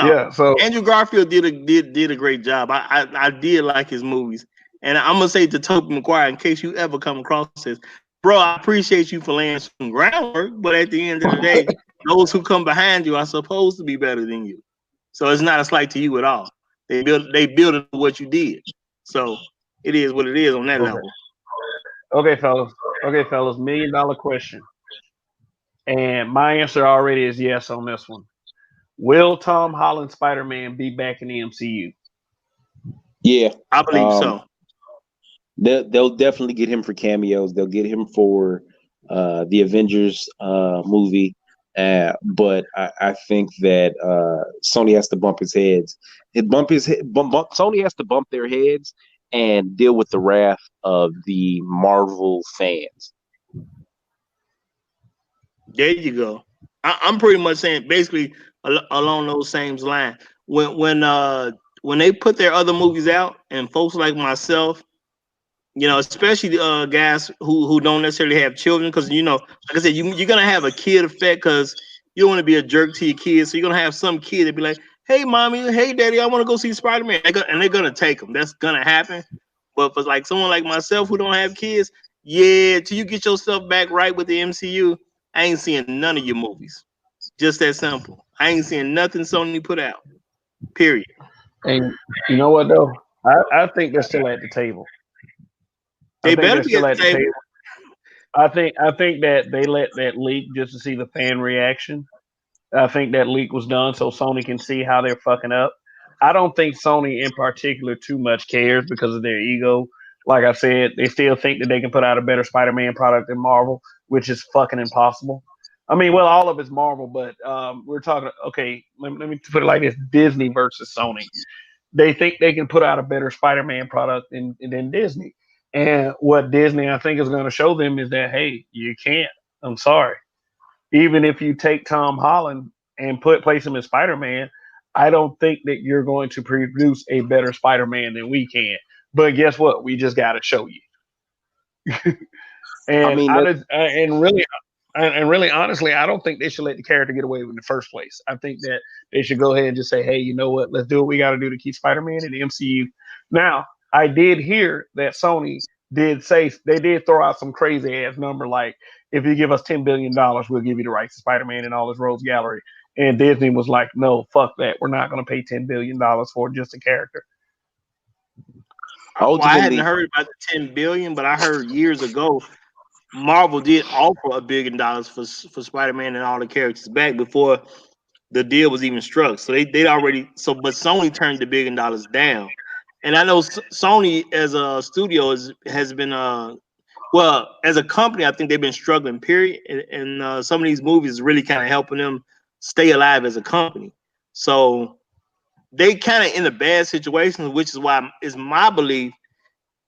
Yeah. So Andrew Garfield did a great job. I did like his movies, and I'm gonna say to Tobey Maguire, in case you ever come across this, bro, I appreciate you for laying some groundwork, but at the end of the day, those who come behind you are supposed to be better than you. So it's not a slight to you at all. They build it what you did. So it is what it is on that okay. level. Okay, fellas. Okay, fellas. $1 million question. And my answer already is yes on this one. Will Tom Holland Spider-Man be back in the MCU? Yeah, I believe so. they'll definitely get him for cameos. They'll get him for the Avengers movie. But I think that Sony has to bump his heads. Sony has to bump their heads and deal with the wrath of the Marvel fans. There you go. I'm pretty much saying basically along those same lines. When they put their other movies out, and folks like myself, especially the guys who don't necessarily have children, because like I said, you're gonna have a kid effect because you don't want to be a jerk to your kids. So you're gonna have some kid that be like, "Hey, mommy, hey, daddy, I want to go see Spider-Man," and they're gonna take them. That's gonna happen. But for like someone like myself who don't have kids, yeah, till you get yourself back right with the MCU, I ain't seeing none of your movies. Just that simple. I ain't seeing nothing Sony put out. Period. And you know what though? I think they're still at the table. I They think better they're be at still the at the table. table. I think that they let that leak just to see the fan reaction. I think that leak was done so Sony can see how they're fucking up. I don't think Sony in particular too much cares because of their ego. Like I said, they still think that they can put out a better Spider-Man product than Marvel, which is fucking impossible. I mean, well, all of it's Marvel, but we're talking. Okay, let me put it like this: Disney versus Sony. They think they can put out a better Spider-Man product than Disney. And what Disney, I think, is going to show them is that, hey, you can't. I'm sorry. Even if you take Tom Holland and place him as Spider-Man, I don't think that you're going to produce a better Spider-Man than we can. But guess what? We just got to show you. I And mean, I just, and really, honestly, I don't think they should let the character get away in the first place. I think that they should go ahead and just say, "Hey, you know what? Let's do what we got to do to keep Spider-Man in the MCU." Now, I did hear that Sony did say they did throw out some crazy ass number like, "If you give us $10 billion, we'll give you the rights to Spider-Man and all his rogues gallery." And Disney was like, "No, fuck that. We're not going to pay $10 billion for just a character." Well, I hadn't ultimately, heard about the 10 billion, but I heard years ago Marvel did offer $1 billion for Spider-Man and all the characters back before the deal was even struck. So they'd already but Sony turned the $1 billion down. And I know Sony as a studio has been well, as a company, I think they've been struggling. Period, and some of these movies really kind of helping them stay alive as a company. So they kind of in a bad situation, which is why is my belief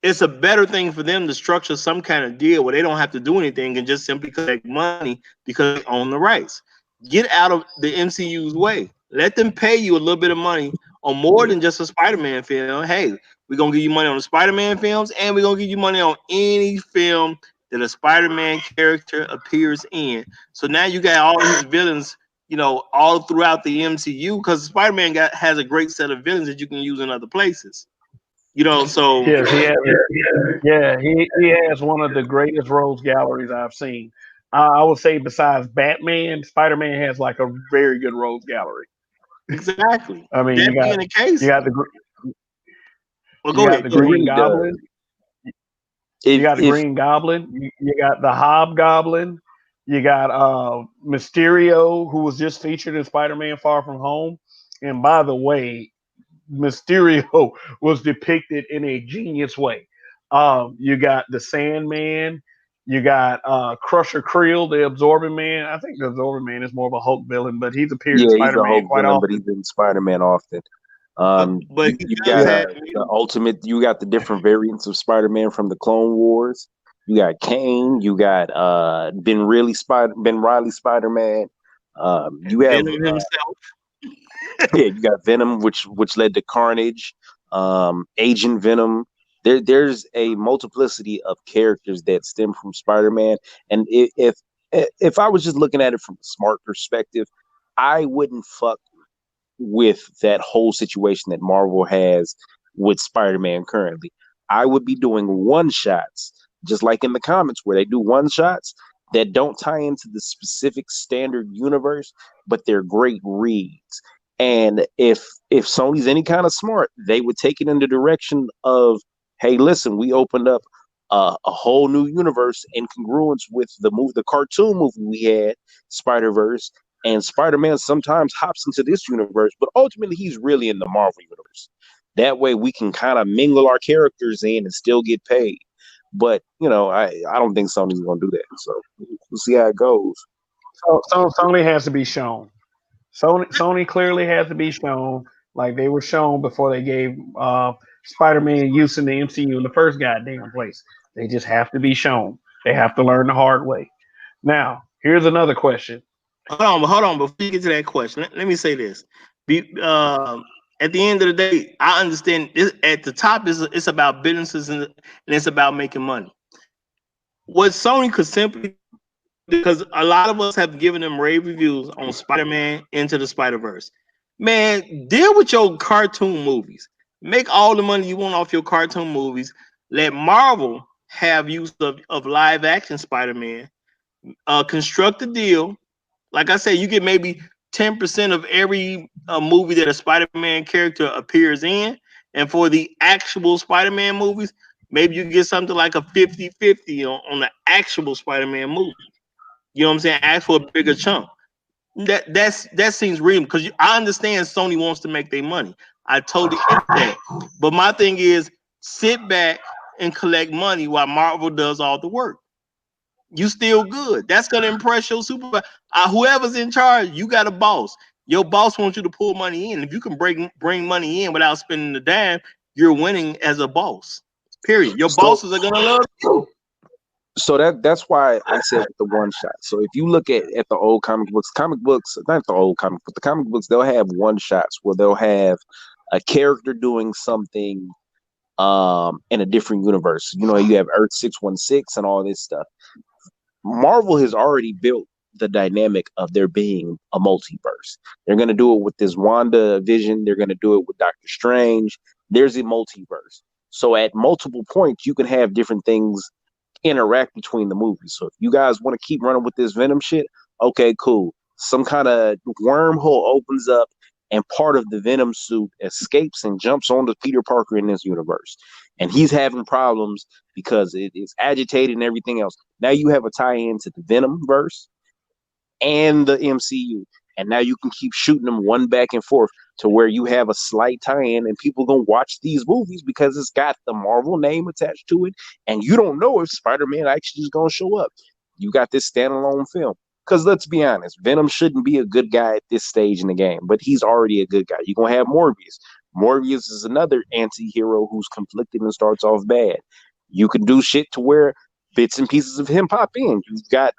it's a better thing for them to structure some kind of deal where they don't have to do anything and just simply collect money because they own the rights. Get out of the MCU's way. Let them pay you a little bit of money on more than just a Spider-Man film. Hey, we're gonna give you money on the Spider-Man films, and we're gonna give you money on any film that a Spider-Man character appears in. So now you got all these villains, all throughout the MCU because Spider-Man has a great set of villains that you can use in other places. So Yes, he has. Yeah, he has one of the greatest rogues galleries I've seen. I would say besides Batman, Spider Man has like a very good rogues gallery. exactly. I mean, That being the you case, got the well, you go got ahead. the it Green really does. Goblin, you If got the if Green Goblin, you got the Hobgoblin, you got Mysterio, who was just featured in Spider Man Far From Home. And by the way, Mysterio was depicted in a genius way. You got the Sandman, You got Crusher Creel, the Absorbing Man. I think the Absorbing Man is more of a Hulk villain, but he's appeared in Yeah, he's a Spider-Man Hulk quite villain, but often. he's in Spider-Man often. But he You does got Yeah. have the ultimate. You got the different variants of Spider-Man from the Clone Wars. You got Kane. You got Ben Riley Spider-Man. You have Venom himself. yeah, you got Venom, which led to Carnage, Agent Venom. There's a multiplicity of characters that stem from Spider-Man, and if I was just looking at it from a smart perspective, I wouldn't fuck with that whole situation that Marvel has with Spider-Man currently. I would be doing one shots, just like in the comics where they do one shots that don't tie into the specific standard universe, but they're great reads. And if Sony's any kind of smart, they would take it in the direction of, hey, listen, we opened up a whole new universe in congruence with the cartoon movie we had, Spider Verse, and Spider-Man sometimes hops into this universe, but ultimately he's really in the Marvel universe. That way we can kind of mingle our characters in and still get paid. But I don't think Sony's gonna do that. So we'll see how it goes. So Sony has to be shown. Sony clearly has to be shown, like they were shown before they gave Spider-Man use in the MCU in the first goddamn place. They just have to be shown. They have to learn the hard way. Now, here's another question. Hold on. Before you get to that question, let me say this. At the end of the day, I understand this, at the top it's about businesses and it's about making money. What Sony could simply, because a lot of us have given them rave reviews on Spider-Man Into the Spider-Verse. Man, deal with your cartoon movies. Make all the money you want off your cartoon movies. Let Marvel have use of live action Spider-Man. Construct a deal. Like I said, you get maybe 10% of every movie that a Spider-Man character appears in. And for the actual Spider-Man movies, maybe you get something like a 50-50 on the actual Spider-Man movie. You know what I'm saying? Ask for a bigger chunk. That seems real because I understand Sony wants to make their money. I totally get that. But my thing is sit back and collect money while Marvel does all the work. You still good. That's gonna impress your supervisor. Whoever's in charge, you got a boss. Your boss wants you to pull money in. If you can bring money in without spending the dime, you're winning as a boss. Period. Your So bosses are gonna love you. so that's why I said with the one shot. So if you look at the old comic books, not the old comic, but the comic books, they'll have one shots where they'll have a character doing something in a different universe. You have Earth 616 and all this stuff. Marvel has already built the dynamic of there being a multiverse. They're going to do it with this Wanda Vision. They're going to do it with Doctor Strange. There's a multiverse. So at multiple points, you can have different things interact between the movies. So if you guys want to keep running with this Venom shit, okay, cool. Some kind of wormhole opens up and part of the Venom suit escapes and jumps onto Peter Parker in this universe. And he's having problems because it's agitated and everything else. Now you have a tie-in to the Venom verse and the MCU. And now you can keep shooting them one back and forth to where you have a slight tie-in and people gonna watch these movies because it's got the Marvel name attached to it. And you don't know if Spider-Man actually is gonna show up. You got this standalone film. Because let's be honest, Venom shouldn't be a good guy at this stage in the game, but he's already a good guy. You're gonna have Morbius. Morbius is another anti-hero who's conflicted and starts off bad. You can do shit to where bits and pieces of him pop in. You've got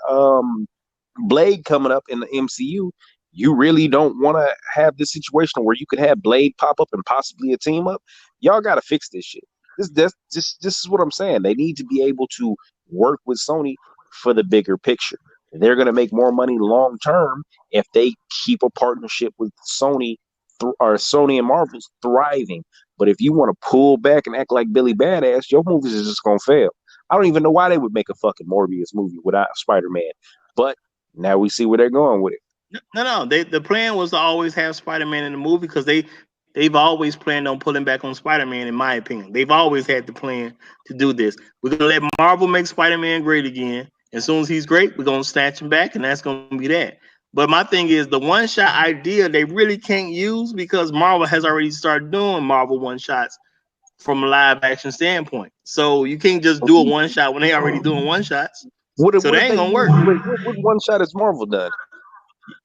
Blade coming up in the MCU. You really don't want to have this situation where you could have Blade pop up and possibly a team up. Y'all got to fix this shit. This is what I'm saying. They need to be able to work with Sony for the bigger picture. They're going to make more money long term if they keep a partnership with Sony or Sony and Marvel's thriving. But if you want to pull back and act like Billy Badass, your movies is just going to fail. I don't even know why they would make a fucking Morbius movie without Spider-Man. But now we see where they're going with it. No. The plan was to always have Spider-Man in the movie because they've always planned on pulling back on Spider-Man, in my opinion. They've always had the plan to do this. We're gonna let Marvel make Spider-Man great again. As soon as he's great, we're gonna snatch him back, and that's gonna be that. But my thing is the one-shot idea they really can't use because Marvel has already started doing Marvel one-shots from a live action standpoint. So you can't just do a one-shot when they already doing one-shots. What So what they have ain't they gonna used? work. What one shot has Marvel done?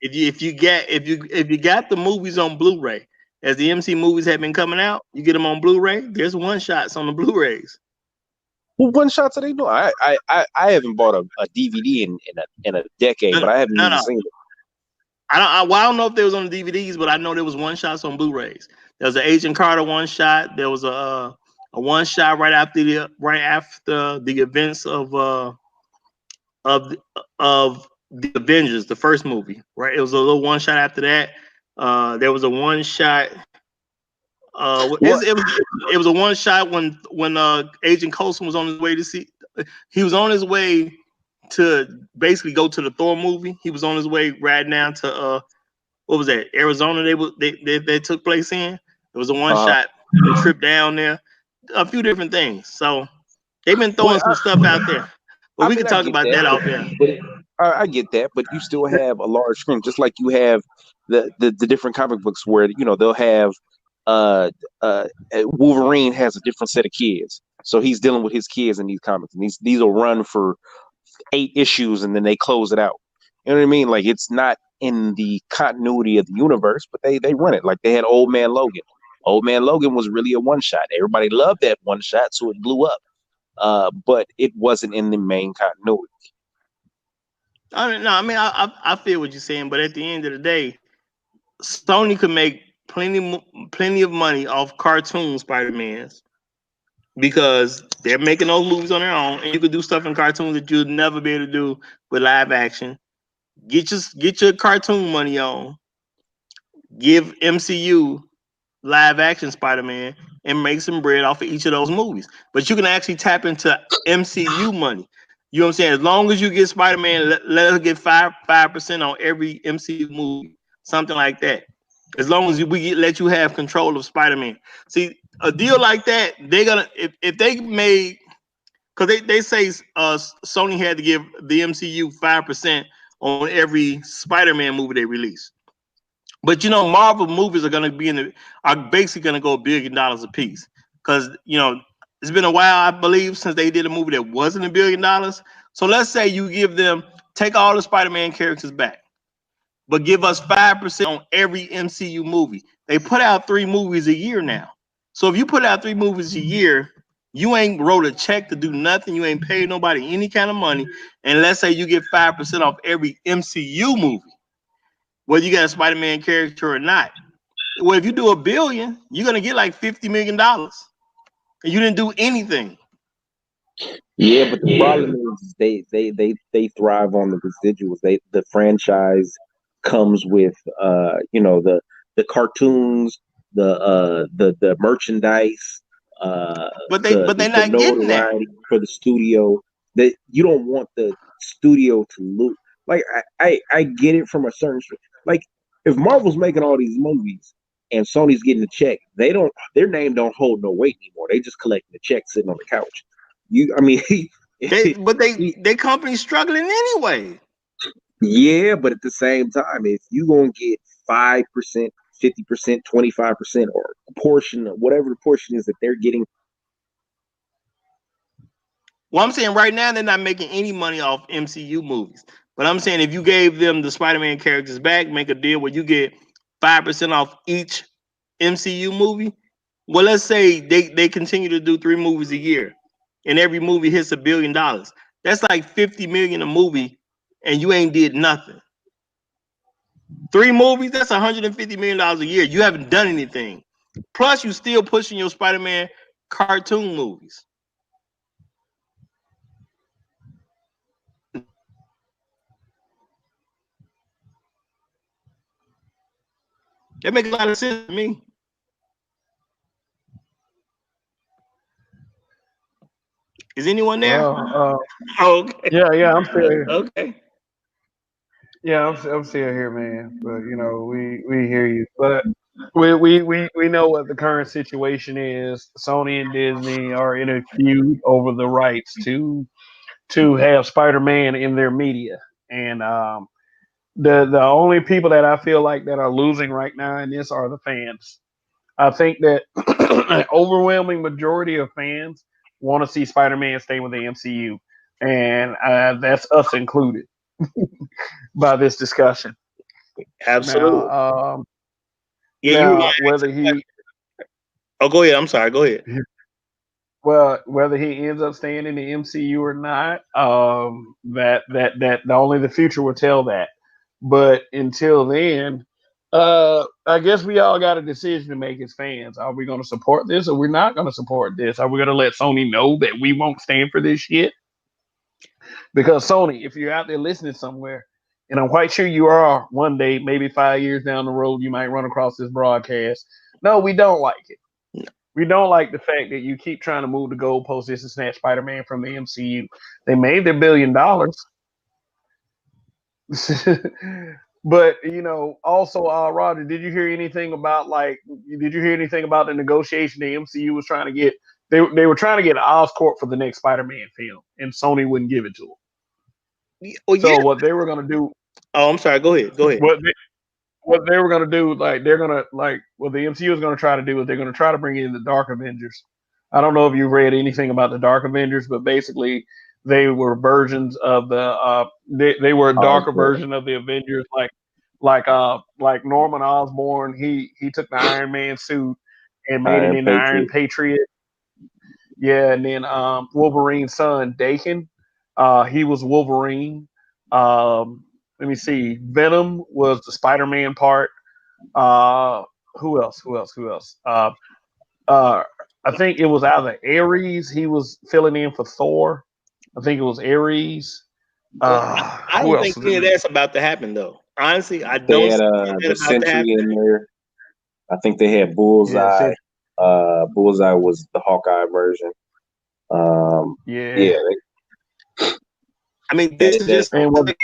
If you got the movies on Blu-ray, as the MC movies have been coming out, you get them on Blu-ray. There's one shots on the Blu-rays. What one shots are they doing? I haven't bought a DVD in a decade, No, but I haven't no, even no. seen it. I don't know if there was on the DVDs, but I know there was one shots on Blu-rays. There was an Agent Carter one shot. There was a one shot right after the events of of the Avengers, the first movie. Right, it was a little one shot after that. There was a one shot. What? It was a one shot when Agent Coulson was on his way to see. He was on his way to basically go to the Thor movie. He was on his way right down to what was that, Arizona? They took place in. It was a one Uh, shot trip down there. A few different things. So they've been well, throwing some stuff out there. But I we mean, could I talk get about that, that off there. but I get that, but you still have a large screen, just like you have the different comic books where they'll have uh Wolverine has a different set of kids, so he's dealing with his kids in these comics, and these will run for 8 issues and then they close it out. You know what I mean? Like it's not in the continuity of the universe, but they run it like they had Old Man Logan. Old Man Logan was really a one shot. Everybody loved that one shot, so it blew up. But it wasn't in the main continuity. I mean, no, I mean, I feel what you're saying, but at the end of the day, Sony could make plenty of money off cartoon Spider-Mans because they're making those movies on their own, and you could do stuff in cartoons that you'll never be able to do with live action. Get your cartoon money on. Give MCU live action Spider-Man and make some bread off of each of those movies. But you can actually tap into MCU money. You know what I'm saying? As long as you get Spider-Man, let us get 5% on every MCU movie, something like that. As long as let you have control of Spider-Man. See, a deal like that, they're gonna if they made, because they say Sony had to give the MCU 5% on every Spider-Man movie they release. But Marvel movies are gonna are basically gonna go $1 billion a piece. Because it's been a while, I believe, since they did a movie that wasn't $1 billion. So let's say you take all the Spider-Man characters back, but give us 5% on every MCU movie. They put out 3 movies a year now. So if you put out 3 movies a year, you ain't wrote a check to do nothing. You ain't paid nobody any kind of money. And let's say you get 5% off every MCU movie, whether you got a Spider-Man character or not. Well, if you do $1 billion, you're gonna get like $50 million, and you didn't do anything. Yeah, but the problem is they thrive on the residuals. The franchise comes with the cartoons, the merchandise, But they're the not getting that. notoriety for the studio. That you don't want the studio to lose. Like I get it from a certain, like if Marvel's making all these movies and Sony's getting a check, their name don't hold no weight anymore. They just collecting the check sitting on the couch. I mean, They company's struggling anyway. yeah, but at the same time, if you gonna get 5%, 50%, 25%, or a portion of whatever the portion is that they're getting. Well, I'm saying right now they're not making any money off MCU movies. But I'm saying if you gave them the Spider-Man characters back, make a deal where you get 5% off each MCU movie. Well, let's say they continue to do 3 movies a year, and every movie hits $1 billion. That's like 50 million a movie, and you ain't did nothing. 3 movies, that's $150 million a year. You haven't done anything. Plus, you still pushing your Spider-Man cartoon movies. That makes a lot of sense to me. Is anyone there? Okay. Yeah, I'm still here. Okay. Yeah, I'm still here, man. But we hear you. But we know what the current situation is. Sony and Disney are in a feud over the rights to have Spider-Man in their media, and the only people that I feel like that are losing right now in this are the fans. I think that an overwhelming majority of fans want to see Spider-Man stay with the MCU. and that's us included by this discussion. Absolutely. Yeah, you were gonna Now ask whether a question. he Oh, go ahead. I'm sorry. Go ahead. well whether he ends up staying in the MCU or not, that only the future will tell that. But until then, I guess we all got a decision to make as fans. Are we going to support this or we're not going to support this? Are we going to let Sony know that we won't stand for this shit? Because Sony, if you're out there listening somewhere, and I'm quite sure you are one day, maybe 5 years down the road, you might run across this broadcast. No, we don't like it. We don't like the fact that you keep trying to move the goalposts just to snatch Spider-Man from the MCU. They made their $1 billion. But also, Roger, did you hear anything about the negotiation the MCU was trying to get? They were trying to get Oscorp for the next Spider-Man film, and Sony wouldn't give it to them. Oh, So yeah. what they were gonna do, Oh, I'm sorry. Go ahead. Go ahead. what they were gonna do, like they're gonna like what the MCU is gonna try to do is they're gonna try to bring in the Dark Avengers. I don't know if you read anything about the Dark Avengers, but basically they were versions of they were a Oh, darker yeah. version of the Avengers, like Norman Osborn. He took the Iron Man suit and made it Iron into Iron Patriot. Patriot. Yeah, and then Wolverine's son Dakin, he was Wolverine. Let me see. Venom was the Spider-Man part. Uh, who else? Who else? Who else? Uh, I think it was either Ares. He was filling in for Thor. I think it was Ares. Well, I Who don't else think was any in of there? that's about to happen, though. Honestly, I They don't had see any the of that about to Sentry happen. in there. I think they had Yeah, Bullseye. Sentry. Bullseye was the Hawkeye version. Yeah, Yeah, I mean, this that is that just and what?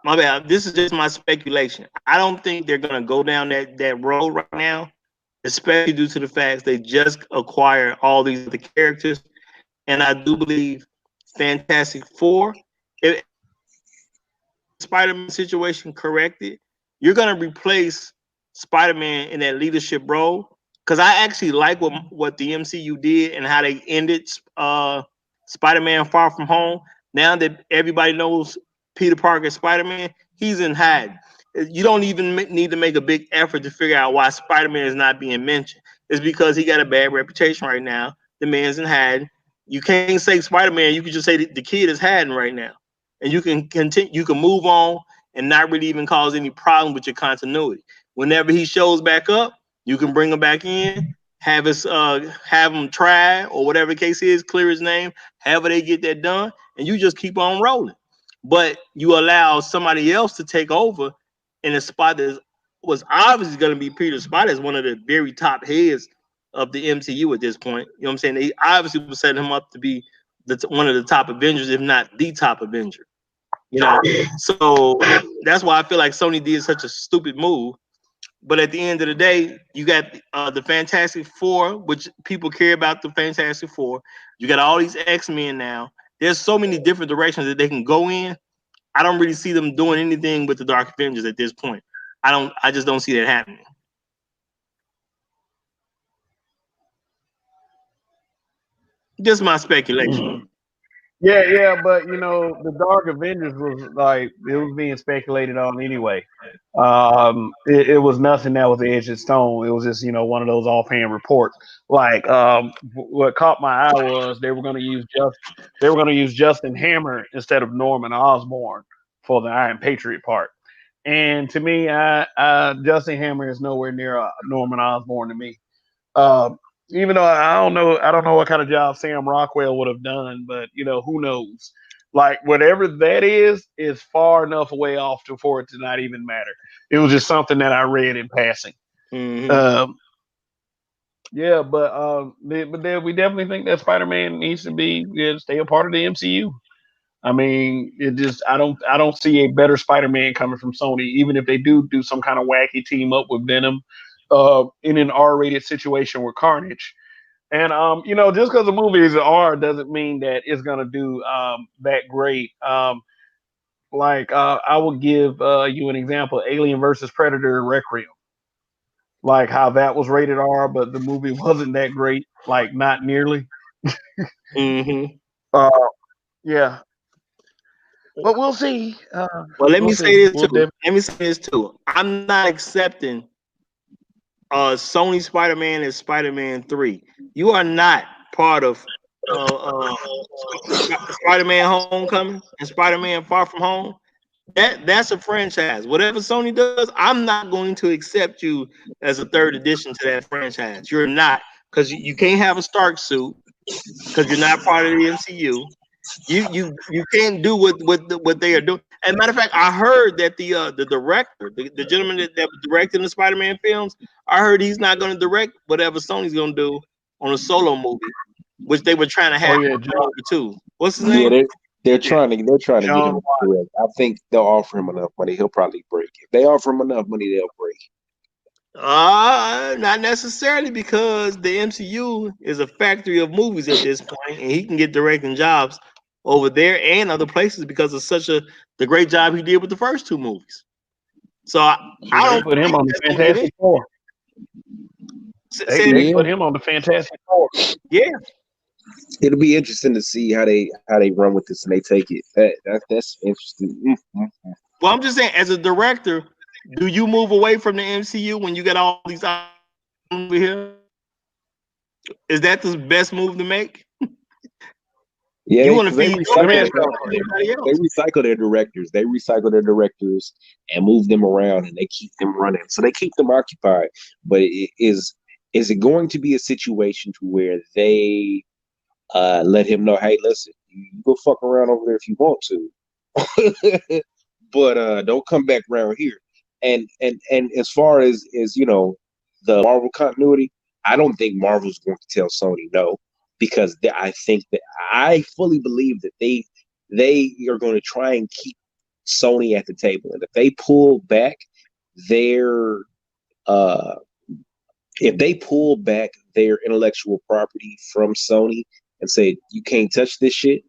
my bad. This is just my speculation. I don't think they're gonna go down that road right now, especially due to the fact they just acquired all these other characters, and I do believe Fantastic Four. If Spider-Man situation corrected, you're gonna replace Spider-Man in that leadership role. Because I actually like what the MCU did and how they ended Spider-Man Far From Home. Now that everybody knows Peter Parker is Spider-Man, he's in hiding. You don't even need to make a big effort to figure out why Spider-Man is not being mentioned. It's because he got a bad reputation right now. The man's in hiding. You can't say Spider-Man. You can just say the kid is hiding right now, and you can continue. You can move on and not really even cause any problem with your continuity. Whenever he shows back up, you can bring him back in, have him try or whatever the case is, clear his name, however they get that done, and you just keep on rolling. But you allow somebody else to take over in a spot that was obviously going to be Peter's spot as one of the very top heads of the MCU at this point. You know what I'm saying? They obviously were setting him up to be one of the top Avengers, if not the top Avenger. You know, so that's why I feel like Sony did such a stupid move. But at the end of the day, you got the Fantastic Four, which people care about the Fantastic Four. You got all these X-Men now. There's so many different directions that they can go in. I don't really see them doing anything with the Dark Avengers at this point. I just don't see that happening. Just my speculation. Yeah, but the Dark Avengers was like it was being speculated on anyway. It was nothing that was edged in stone. It was just one of those offhand reports. Like what caught my eye was they were going to use Justin Hammer instead of Norman Osborn for the Iron Patriot part. And to me, Justin Hammer is nowhere near Norman Osborn to me. Um, Even though I don't know what kind of job Sam Rockwell would have done, but who knows? Like whatever that is far enough away off for it to not even matter. It was just something that I read in passing. Mm-hmm. Yeah, but then we definitely think that Spider-Man needs to stay a part of the MCU. I mean, I don't see a better Spider-Man coming from Sony, even if they do some kind of wacky team up with Venom, in an R-rated situation with Carnage. And just because the movie is R doesn't mean that it's gonna do that great. I will give you an example: Alien versus Predator Requiem. Like how that was rated R, but the movie wasn't that great. Like not nearly. Mm-hmm. Uh, Yeah, but we'll see. Well, let We'll me see. say this We'll too. Let me say this too. I'm not accepting Sony Spider-Man is Spider-Man 3. You are not part of uh, uh, Spider-Man Homecoming and Spider-Man Far From Home. That's a franchise. Whatever Sony does, I'm not going to accept you as a third addition to that franchise. You're not, because you can't have a Stark suit because you're not part of the MCU. You can't do what they are doing. As a matter of fact, I heard that the director, the gentleman that was directing the Spider-Man films, I heard he's not going to direct whatever Sony's going to do on a solo movie, which they were trying to Oh have yeah, too. What's his Yeah, name? they're trying to get John. him correct. I think they'll offer him enough money. He'll probably break. If they offer him enough money, they'll break. Not necessarily, because the MCU is a factory of movies at this point, and he can get directing jobs over there and other places because of the great job he did with the first two movies. So I Shoot, they don't put him think on the that's going to be an issue. Fantastic Four. Say it They again. Yeah, put him on the Fantastic Four. Yeah. it'll be interesting to see how they run with this and they take it. That's interesting. Well, I'm just saying, as a director, do you move away from the MCU when you get all these over here? Is that the best move to make? Yeah, You want to because they feed your Let me recycle ask character y'all a like question. everybody else. their directors. They recycle their directors and move them around, and they keep them running. So they keep them occupied. But is it going to be a situation to where they let him know, hey, listen, you go fuck around over there if you want to, but don't come back around here. And as far as the Marvel continuity, I don't think Marvel's going to tell Sony no, because I think that I fully believe that they are going to try and keep Sony at the table, and if they pull back their uh if they pull back their intellectual property from Sony and say you can't touch this shit,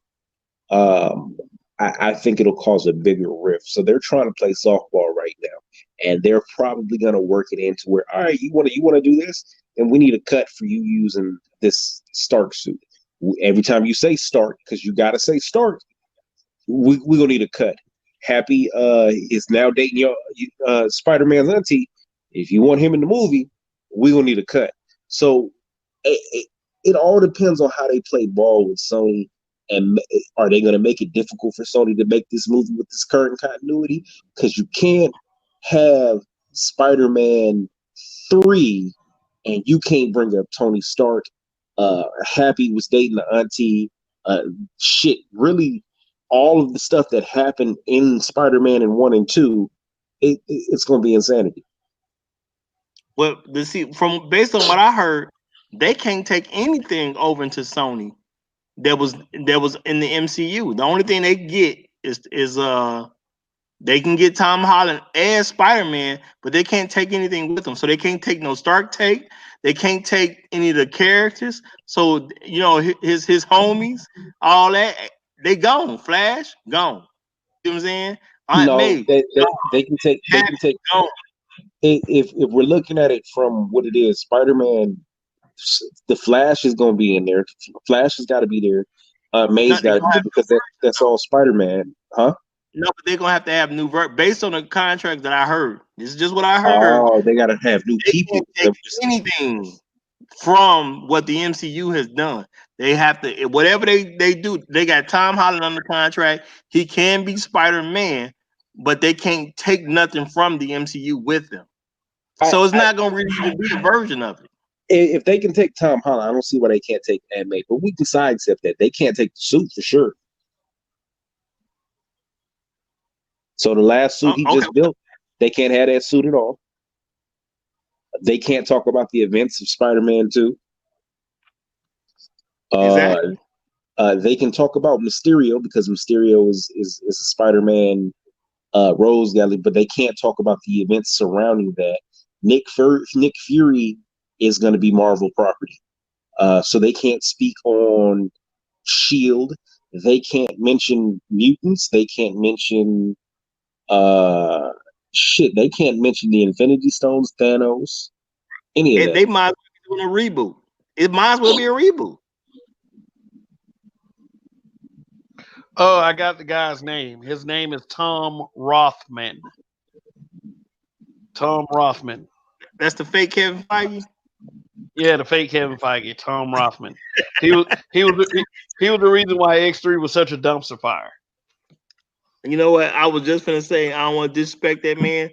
um, I think it'll cause a bigger rift. So they're trying to play softball right now, and they're probably going to work it into where, all right, you want to do this, and we need a cut for you using this Stark suit. Every time you say Stark, because you got to say Stark, we gonna need a cut. Happy is now dating your Spider-Man's auntie. If you want him in the movie, we gonna need a cut. So it all depends on how they play ball with Sony, and are they gonna make it difficult for Sony to make this movie with this current continuity? Because you can't have Spider-Man 3 and you can't bring up Tony Stark. Happy was dating the auntie. Shit, really, all of the stuff that happened in Spider-Man in 1 and 2, it's going to be insanity. Well, from based on what I heard, they can't take anything over into Sony that was in the MCU. The only thing they get is they can get Tom Holland as Spider-Man, but they can't take anything with them. So they can't take no Stark take. They can't take any of the characters. So his homies, all that, they gone. Flash gone. You know what I'm saying? Aunt No, May gone. they Happy can take gone. if we're looking at it from what it is, Spider-Man, the Flash is going to be in there. Flash has got to be there. May's Nothing got to gonna be there have because that's all Spider-Man, huh? no, but they're gonna have to have new based on the contracts that I heard. This is just what I heard. Oh, they got to have new They can't people. take anything from what the MCU has done. They have to whatever they do. They got Tom Holland under contract. He can be Spider-Man, but they can't take nothing from the MCU with them. I, So it's I not gonna really even be a version of it. if they can take Tom Holland, I don't see why they can't take Aunt May. But we can sidestep that. They can't take the suit for sure. So the last suit he Okay, just built, they can't have that suit at all. They can't talk about the events of Spider-Man 2. Uh, exactly. they can talk about Mysterio because Mysterio is a Spider-Man Rose Gallery, but they can't talk about the events surrounding that. Nick Fury is going to be Marvel property, so they can't speak on Shield. They can't mention mutants. They can't mention shit. They can't mention the Infinity Stones, Thanos, any of that. They might as well be doing a reboot. It might as well be a reboot. Oh, I got the guy's name. His name is Tom Rothman. Tom Rothman. That's the fake Kevin Feige. Yeah, the fake Kevin Feige, Tom Rothman. He was he was he was the reason why X3 was such a dumpster fire. You know what? I was just gonna say I don't want to disrespect that man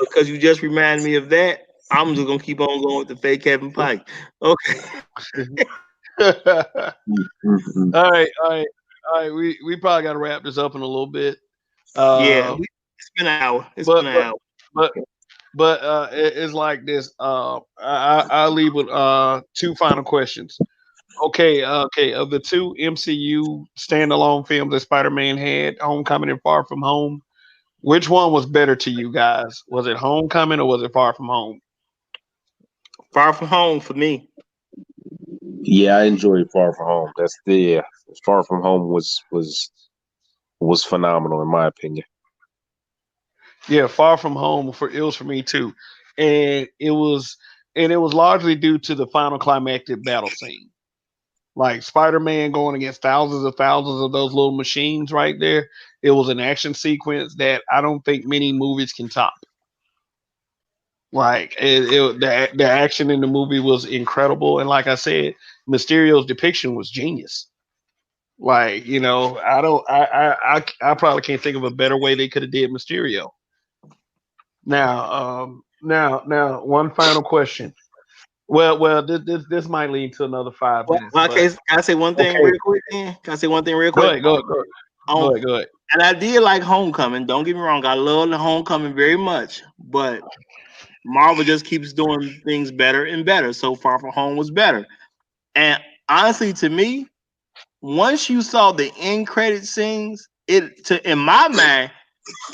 because you just reminded me of that. I'm just gonna keep on going with the fake Kevin Feige. Okay. all Mhm. right, all right, all right. We probably got to wrap this up in a little bit. Yeah, Uh, it's been an hour. It's but been an but hour. but it's like this. I'll leave with two final questions. Okay, okay. Of the two MCU standalone films that Spider-Man had, Homecoming and Far From Home, which one was better to you guys? Was it Homecoming or was it Far From Home? Far from home for me. Yeah, I enjoyed Far From Home. That's the yeah. Far From Home was phenomenal in my opinion. Yeah, Far From Home for it was for me too, and it was largely due to the final climactic battle scene. Like Spider-Man going against thousands of those little machines right there. It was an action sequence that I don't think many movies can top. Like the action in the movie was incredible, and like I said, Mysterio's depiction was genius. Like I don't, I probably can't think of a better way they could have did Mysterio. Now, one final question. Well, this might lead to another five Well, minutes, but okay, can I say one thing okay, real quick? Then can I say one thing real go quick? ahead, Um, go ahead. and I did like Homecoming. Don't get me wrong. I love the Homecoming very much, but Marvel just keeps doing things better and better. So Far From Home was better. And honestly, to me, once you saw the end credit scenes, in my mind,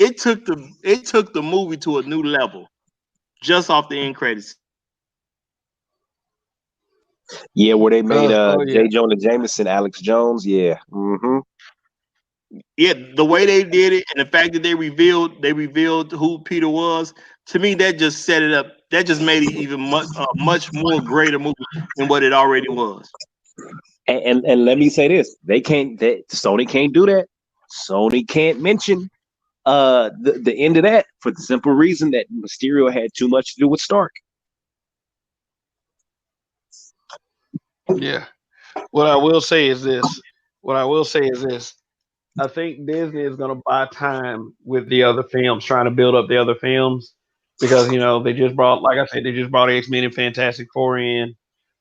it took the movie to a new level just off the end credits. Yeah, where they made Oh yeah, J. Jonah Jameson, Alex Jones. Yeah. Yeah, the way they did it and the fact that they revealed who Peter was, to me that just set it up. That just made it even much more greater movie than what it already was. And let me say this: Sony can't do that. Sony can't mention the end of that for the simple reason that Mysterio had too much to do with Stark. yeah. What I will say is this. What I will say is this. I think Disney is going to buy time with the other films, trying to build up the other films because they just brought, like I said, they just brought X Men and Fantastic Four in.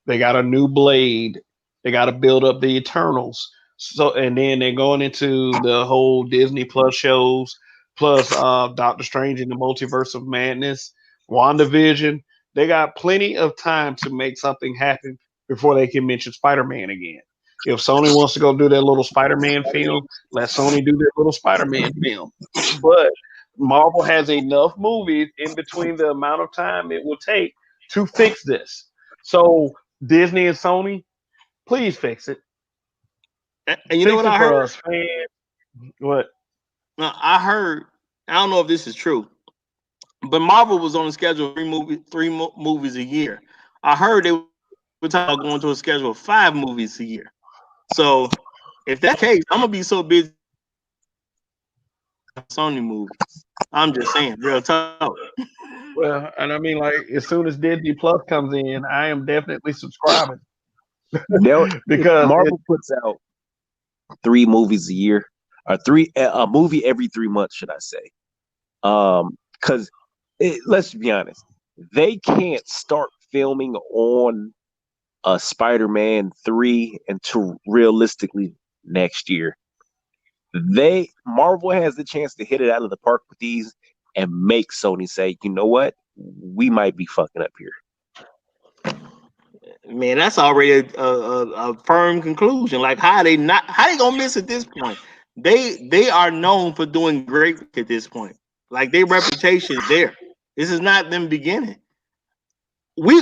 They got a new Blade. They got to build up the Eternals. So, and then they're going into the whole Disney Plus shows, plus Doctor Strange in the Multiverse of Madness, WandaVision. They got plenty of time to make something happen before they can mention Spider Man again. If Sony wants to go do their little Spider Man film, let Sony do their little Spider Man film. But Marvel has enough movies in between the amount of time it will take to fix this. So Disney and Sony, please fix it. And you know Fix what it I for heard? us, fans. What? I heard. I don't know if this is true, but Marvel was on a schedule of movies a year. I heard they were talking about going to a schedule of 5 movies a year. So if that's the case, I'm gonna be so busy with Sony movies. I'm just saying, real talk. Well, and I mean, like, as soon as Disney Plus comes in, I am definitely subscribing If because Marvel puts out 3 movies a year, or a movie every 3 months, should I say? Because let's be honest, they can't start filming on a Spider-Man 3 until realistically next year. Marvel has the chance to hit it out of the park with these and make Sony say, you know what, we might be fucking up here. Man, that's already a firm conclusion. Like how they not how they gonna miss at this point? They are known for doing great at this point. Like their reputation is there. This is not them beginning. We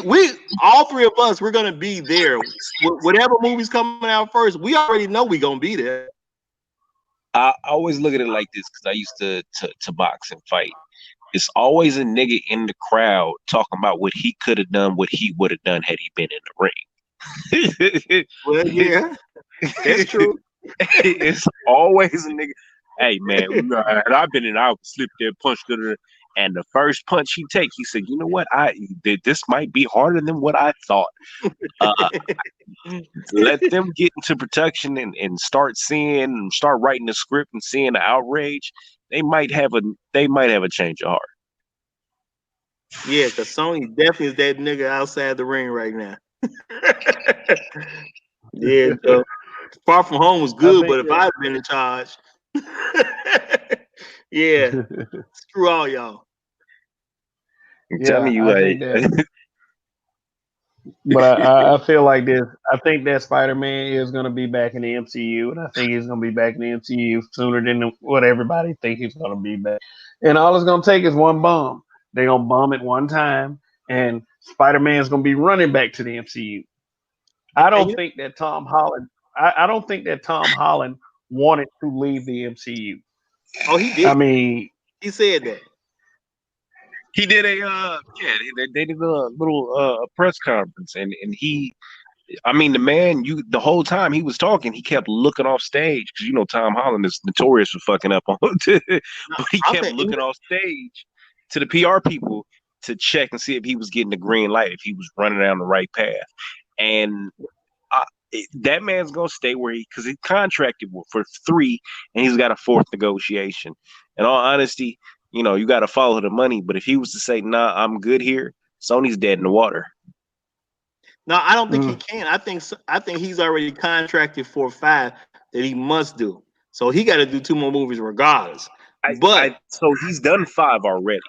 all three of us we're gonna be there. Whatever movie's coming out first, we already know we gonna be there. I always look at it like this because I used to box and fight. It's always a nigga in the crowd talking about what he could have done, what he would have done had he been in the ring. Well, yeah, that's true. It's always a nigga. Hey man, and I've been in. I slipped there, punched her, and the first punch he take, he said, "You know what? This might be harder than what I thought." Uh, let them get into production and start writing the script and seeing the outrage. They might have a change of heart. Yeah, because Sony definitely is that nigga outside the ring right now. Yeah, Joe. Far From Home was I good, think but if I'd been in charge, yeah, screw all y'all. I'm yeah, telling you, I think that. But I feel like this. I think that Spider Man is going to be back in the MCU, and I think he's going to be back in the MCU sooner than what everybody think he's going to be back. And all it's going to take is one bomb. They're going to bomb it one time, and Spider Man's going to be running back to the MCU. I And don't think that Tom Holland. I don't think that Tom Holland wanted to leave the MCU. oh, he I did. mean, He said that. he did they did a little press conference, and he, I mean, the man, the whole time he was talking, he kept looking off stage because Tom Holland is notorious for fucking up on, No, but he I'm kept saying, looking off stage to the PR people to check and see if he was getting the green light, if he was running down the right path, and that man's gonna stay where because he contracted for 3, and he's got a 4th negotiation. In all honesty, you got to follow the money. But if he was to say, "Nah, I'm good here," Sony's dead in the water. no, I don't think he mm, can. I think he's already contracted for 5 that he must do. So he got to do 2 more movies regardless. But So he's done 5 already.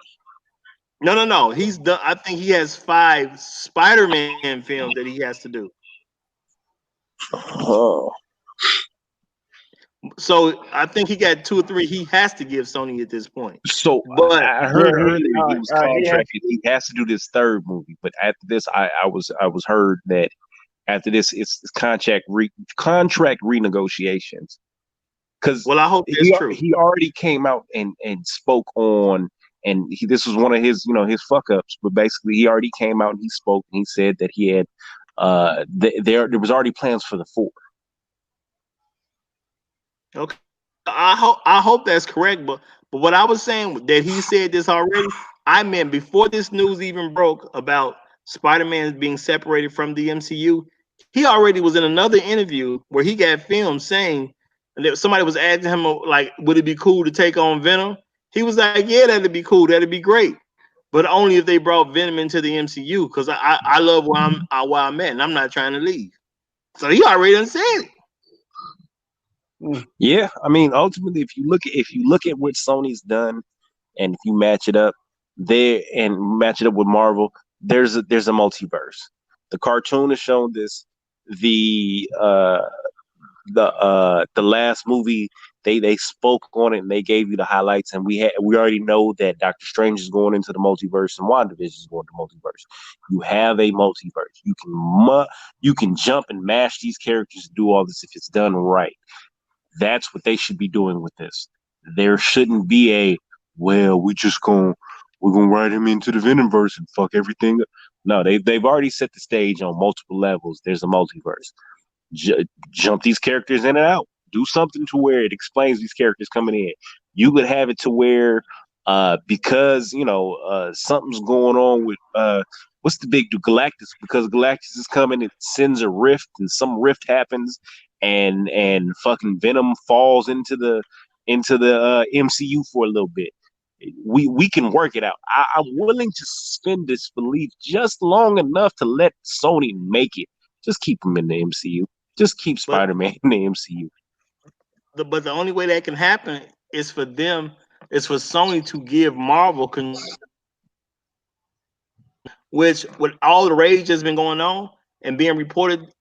no. He's done. I think he has 5 Spider-Man films that he has to do. Oh, So I think he got 2 or 3 he has to give Sony at this point. so But I yeah, heard earlier he was he has. contracted. He has to do this 3rd movie, but after this, I was heard that after this, it's contract renegotiations. Because well, I hope that's true. he already came out and spoke on, and this was one of his his fuck ups, but basically he already came out and he spoke and he said that he had there was already plans for the 4. Okay. I hope that's correct, but what I was saying that he said this already, I meant before this news even broke about Spider-Man being separated from the MCU, he already was in another interview where he got filmed saying, and that somebody was asking him like, would it be cool to take on Venom? He was like, yeah, that'd be cool, that'd be great, but only if they brought Venom into the MCU because I love where I'm at and I'm not trying to leave. So he already done said it. Yeah, I mean, ultimately, if you look at what Sony's done, and if you match it up with Marvel, there's a multiverse. The cartoon has shown this. The the last movie they spoke on it and they gave you the highlights, and we already know that Doctor Strange is going into the multiverse and WandaVision is going to multiverse. You have a multiverse. You can jump and mash these characters to do all this if it's done right. That's what they should be doing with this. There shouldn't be well, we're gonna write him into the Venomverse and fuck everything up. No, they've already set the stage on multiple levels. There's a multiverse. Jump these characters in and out. Do something to where it explains these characters coming in. You could have it to where because something's going on with what's the big dude, Galactus, because Galactus is coming, it sends a rift and some rift happens and fucking Venom falls into the MCU for a little bit. We can work it out. I'm willing to suspend disbelief just long enough to let Sony make it. Just keep him in the MCU. Just keep Spider-Man in the MCU. But the only way that can happen is for Sony to give Marvel which with all the rage that's been going on and being reported,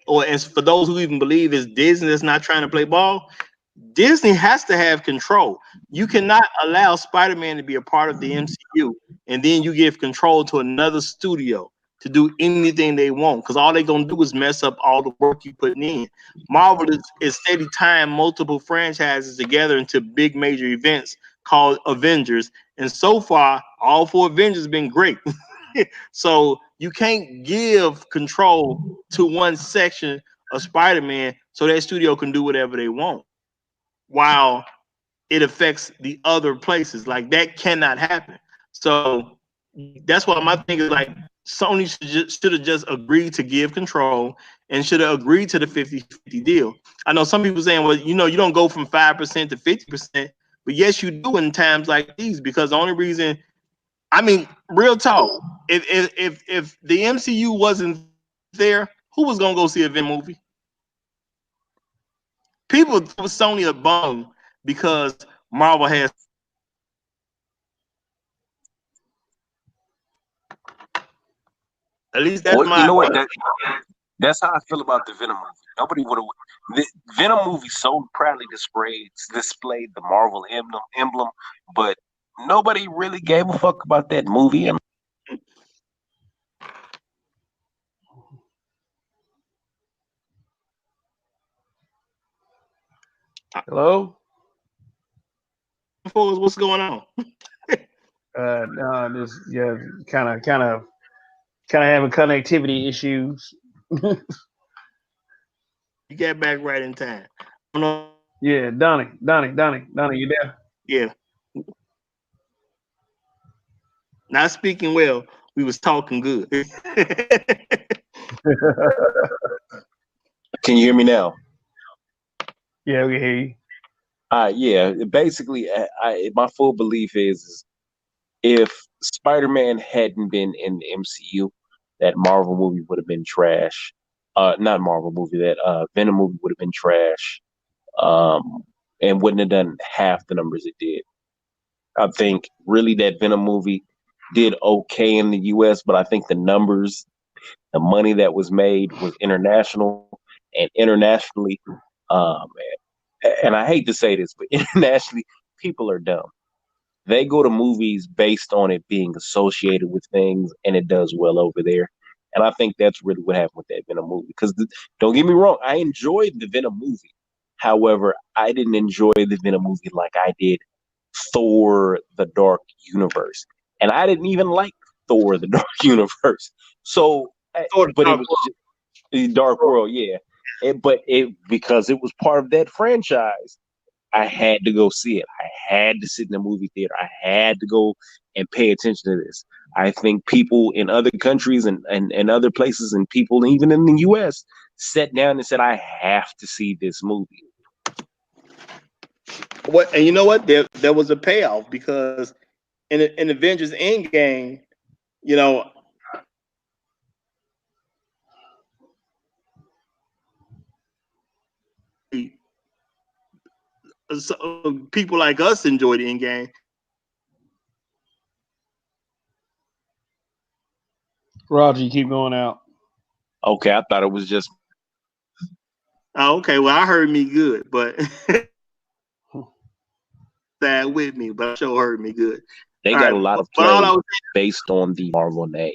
or and for those who even believe it's Disney that's not trying to play ball, Disney has to have control. You cannot allow Spider-Man to be a part of the MCU and then you give control to another studio to do anything they want, because all they're gonna do is mess up all the work you putting in. Marvel is steady tying multiple franchises together into big major events called Avengers, and so far all 4 Avengers have been great. So you can't give control to one section of Spider-Man so that studio can do whatever they want, while it affects the other places. Like that cannot happen. So that's why my thing is like Sony should have just agreed to give control and should have agreed to the 50-50 deal. I know some people saying, well, you don't go from 5% to 50%, but yes, you do in times like these, because the only reason, I mean, real talk, if the MCU wasn't there, who was gonna go see a Venom movie? People throw Sony a bone because Marvel has. At least that's Well, my. you know what? That's how I feel about the Venom movie. Nobody would have. The Venom movie so proudly displayed the Marvel emblem, but nobody really gave a fuck about that movie. Hello? What's going on? No, just yeah, kind of having connectivity issues. You got back right in time. No. Yeah, Donnie, you there? Yeah. Not speaking well. We was talking good. Can you hear me now? Yeah, we hear you. Yeah. Basically, my full belief is if Spider-Man hadn't been in the MCU, that Marvel movie would have been trash. Not Marvel movie. That Venom movie would have been trash. And wouldn't have done half the numbers it did. I think really that Venom movie did okay in the US, but I think the numbers, the money that was made was international, and internationally, and I hate to say this, but internationally, people are dumb. They go to movies based on it being associated with things, and it does well over there. And I think that's really what happened with that Venom movie. Because don't get me wrong, I enjoyed the Venom movie. However, I didn't enjoy the Venom movie like I did Thor: The Dark Universe, and I didn't even like Thor: The Dark Universe. So, but it was the Dark World, yeah. But because it was part of that franchise, I had to go see it. I had to sit in the movie theater. I had to go and pay attention to this. I think people in other countries and other places, and people even in the US, sat down and said, I have to see this movie. What, and you know what? There was a payoff, because in Avengers Endgame, you know, so people like us enjoyed the Endgame. Roger, you keep going out. Okay, I thought it was just. Oh, okay. Well, I heard me good, but that with me, but I sure heard me good. They got a lot of play based on the Marvel name.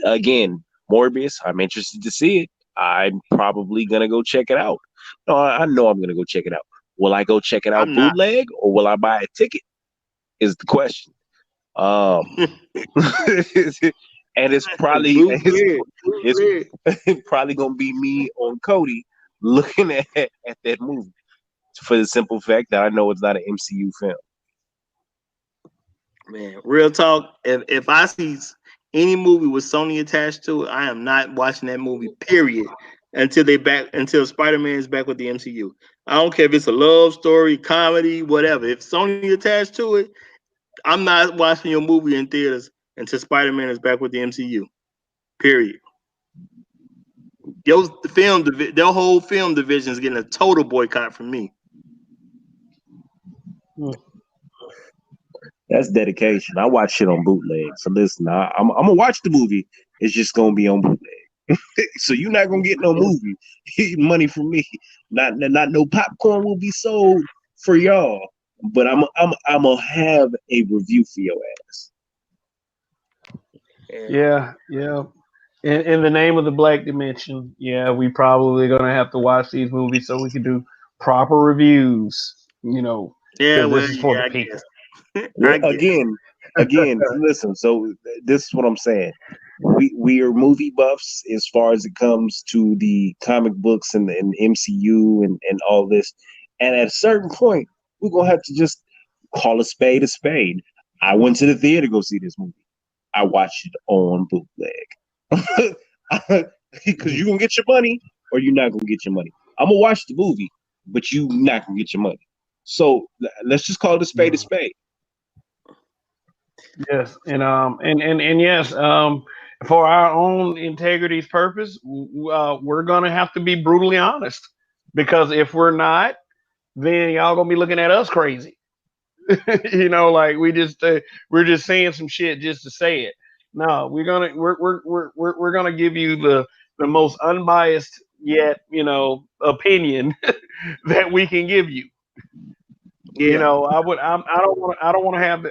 Again, Morbius, I'm interested to see it. I'm probably gonna go check it out. No, I know I'm gonna go check it out. Will I go check it out bootleg, or will I buy a ticket? Is the question. And it's probably it's probably gonna be me on Cody looking at that movie, for the simple fact that I know it's not an MCU film. Man, real talk. If I see any movie with Sony attached to it, I am not watching that movie. Period. Until Spider-Man is back with the MCU. I don't care if it's a love story, comedy, whatever. If Sony attached to it, I'm not watching your movie in theaters until Spider-Man is back with the MCU. Period. Their whole film division is getting a total boycott from me. That's dedication. I watch shit on bootleg. So listen, I'm gonna watch the movie. It's just gonna be on bootleg. So you're not gonna get no movie money from me. Not no popcorn will be sold for y'all. But I'm gonna have a review for your ass. Yeah. In the name of the Black Dimension, yeah, we probably gonna have to watch these movies so we can do proper reviews. Yeah, this is for the people. Again, listen. So this is what I'm saying. we are movie buffs as far as it comes to the comic books and MCU and all this. And at a certain point, we're gonna have to just call a spade a spade. I went to the theater to go see this movie. I watched it on bootleg. Because you're gonna get your money or you're not gonna get your money. I'm gonna watch the movie, but you not gonna get your money. So let's just call it a spade a spade. Yes, and yes, for our own integrity's purpose, we're gonna have to be brutally honest, because if we're not, then y'all gonna be looking at us crazy. Like we're just saying some shit just to say it. No, we're gonna give you the most unbiased yet opinion that we can give you. Yeah. I don't want to have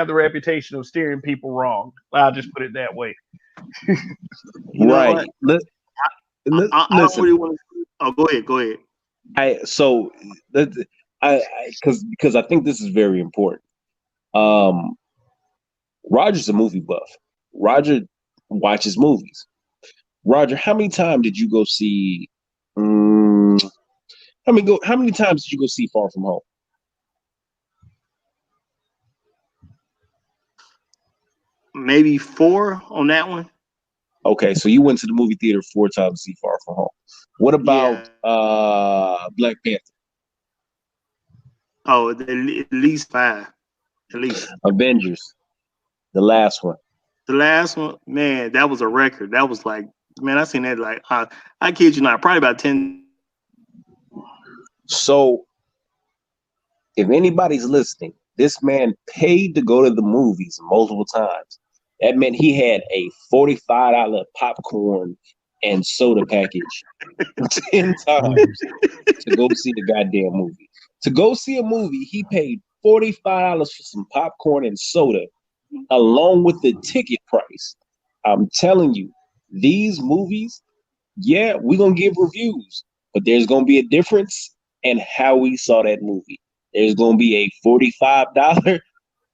the reputation of steering people wrong. I'll just put it that way. You know Right. what? I don't Listen, really want to. Oh, go ahead. Go ahead. because I think this is very important. Roger's a movie buff. Roger watches movies. Roger, how many times did you go see? How many times did you go see Far From Home? Maybe 4 on that one. Okay, so you went to the movie theater 4 times to see Far From Home. What about Black Panther? Oh, at least 5. At least. Avengers, the last one. The last one, man, that was a record. That was like, man, I seen that like, I kid you not, probably about 10. So, if anybody's listening, this man paid to go to the movies multiple times. That meant he had a $45 popcorn and soda package 10 times to go see the goddamn movie. To go see a movie, he paid $45 for some popcorn and soda along with the ticket price. I'm telling you, these movies, yeah, we're going to give reviews, but there's going to be a difference in how we saw that movie. There's going to be a $45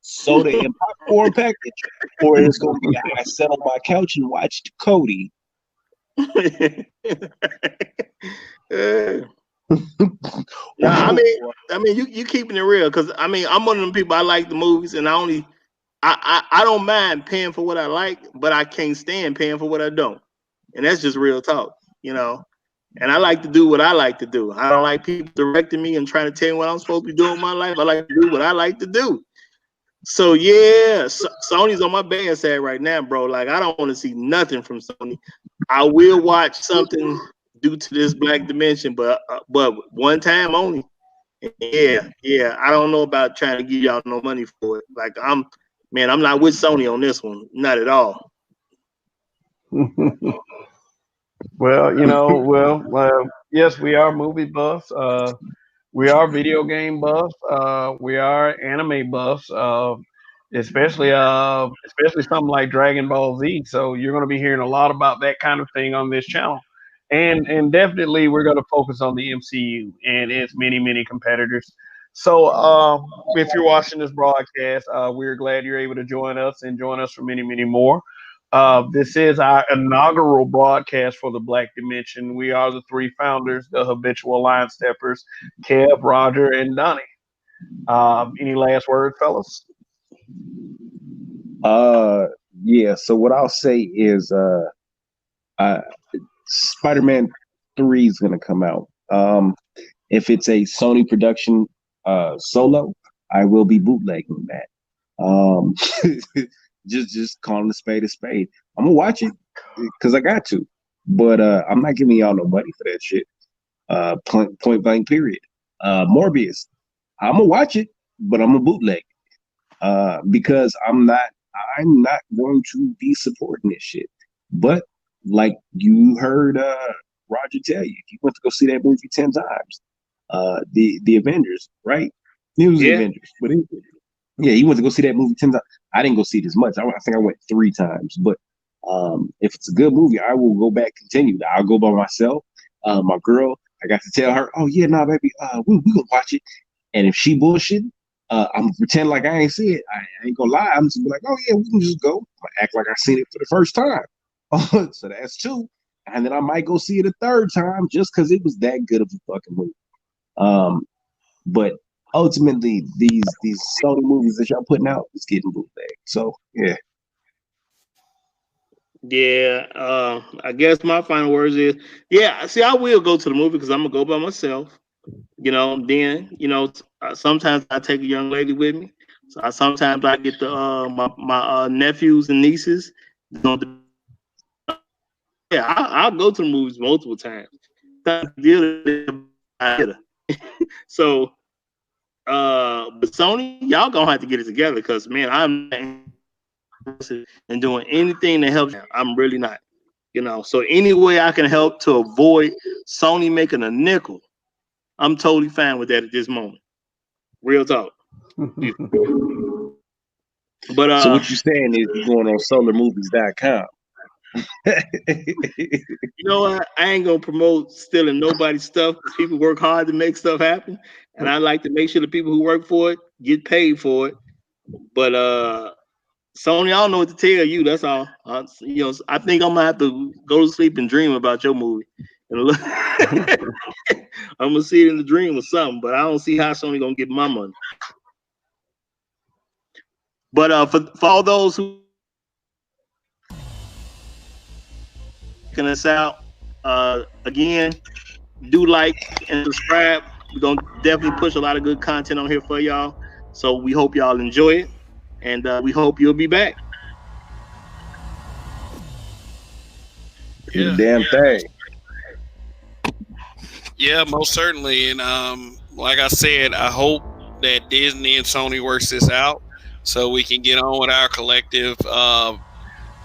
soda and popcorn package, or it's going to be I sat on my couch and watched Cody. No, I mean, you keeping it real, because I mean, I'm one of them people. I like the movies, and I don't mind paying for what I like, but I can't stand paying for what I don't, and that's just real talk, And I like to do what I like to do. I don't like people directing me and trying to tell me what I'm supposed to be doing in my life. I like to do what I like to do. So yeah, Sony's on my bad side right now, bro. Like, I don't want to see nothing from Sony. I will watch something due to this Black Dimension, but one time only. Yeah. I don't know about trying to give y'all no money for it. Like, I'm not with Sony on this one, not at all. Well, yes, we are movie buffs. We are video game buffs. We are anime buffs. Especially something like Dragon Ball Z. So you're going to be hearing a lot about that kind of thing on this channel, and definitely we're going to focus on the MCU and its many competitors. So if you're watching this broadcast, we're glad you're able to join us and join us for many more. This is our inaugural broadcast for the Black Dimension. We are the 3 founders, the habitual line steppers, Kev, Roger, and Donnie. Any last word, fellas? Yeah. So what I'll say is, Spider-Man 3 is gonna come out. If it's a Sony production, solo, I will be bootlegging that. Just calling a spade. I'm gonna watch it because I got to, but I'm not giving y'all no money for that shit. Point blank, period. Morbius, I'm gonna watch it, but I'm gonna bootleg because I'm not going to be supporting this shit. But like you heard Roger tell you, he went to go see that movie 10 times. The Avengers, right? It was the Avengers, but he went to go see that movie 10 times. I didn't go see it as much. I think I went 3 times. But if it's a good movie, I will go back, continue. I'll go by myself. My girl, I got to tell her, oh yeah, nah, baby, we gonna watch it. And if she bullshit, I'm gonna pretend like I ain't see it. I ain't gonna lie. I'm just gonna be like, oh yeah, we can just go. I'm gonna act like I seen it for the first time. So that's two. And then I might go see it a third time just because it was that good of a fucking movie. But ultimately, these Sony movies that y'all putting out is getting bootleg. So yeah. Yeah, I guess my final words is, yeah. See, I will go to the movie because I'm gonna go by myself. Then sometimes I take a young lady with me. So sometimes I get my nephews and nieces. Yeah, I'll go to the movies multiple times. So, but Sony, y'all gonna have to get it together because man, I'm not interested in doing anything that helps. I'm really not. So any way I can help to avoid Sony making a nickel, I'm totally fine with that at this moment. Real talk. But So what you're saying is you're going on solarmovies.com. You know what? I ain't gonna promote stealing nobody's stuff because people work hard to make stuff happen, and I like to make sure the people who work for it get paid for it. But Sony, I don't know what to tell you. That's all. I think I'm gonna have to go to sleep and dream about your movie. I'm gonna see it in the dream or something, but I don't see how Sony gonna get my money. But for all those who checking us out, again, do like and subscribe. We're gonna definitely push a lot of good content on here for y'all. So we hope y'all enjoy it, and we hope you'll be back. Yeah. Damn thing. Yeah, most certainly. And like I said, I hope that Disney and Sony works this out so we can get on with our collective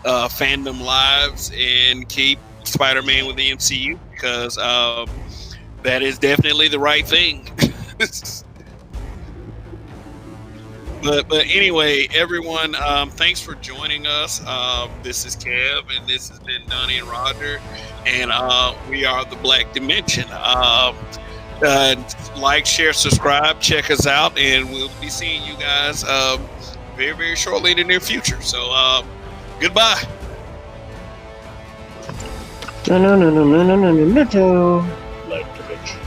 fandom lives and keep Spider-Man with the MCU because that is definitely the right thing. But anyway, everyone, thanks for joining us. This is Kev, and this has been Donnie and Roger, and we are the Blakk Dimension. Like, share, subscribe, check us out, and we'll be seeing you guys very, very shortly in the near future. So, goodbye. No. Blakk Dimension.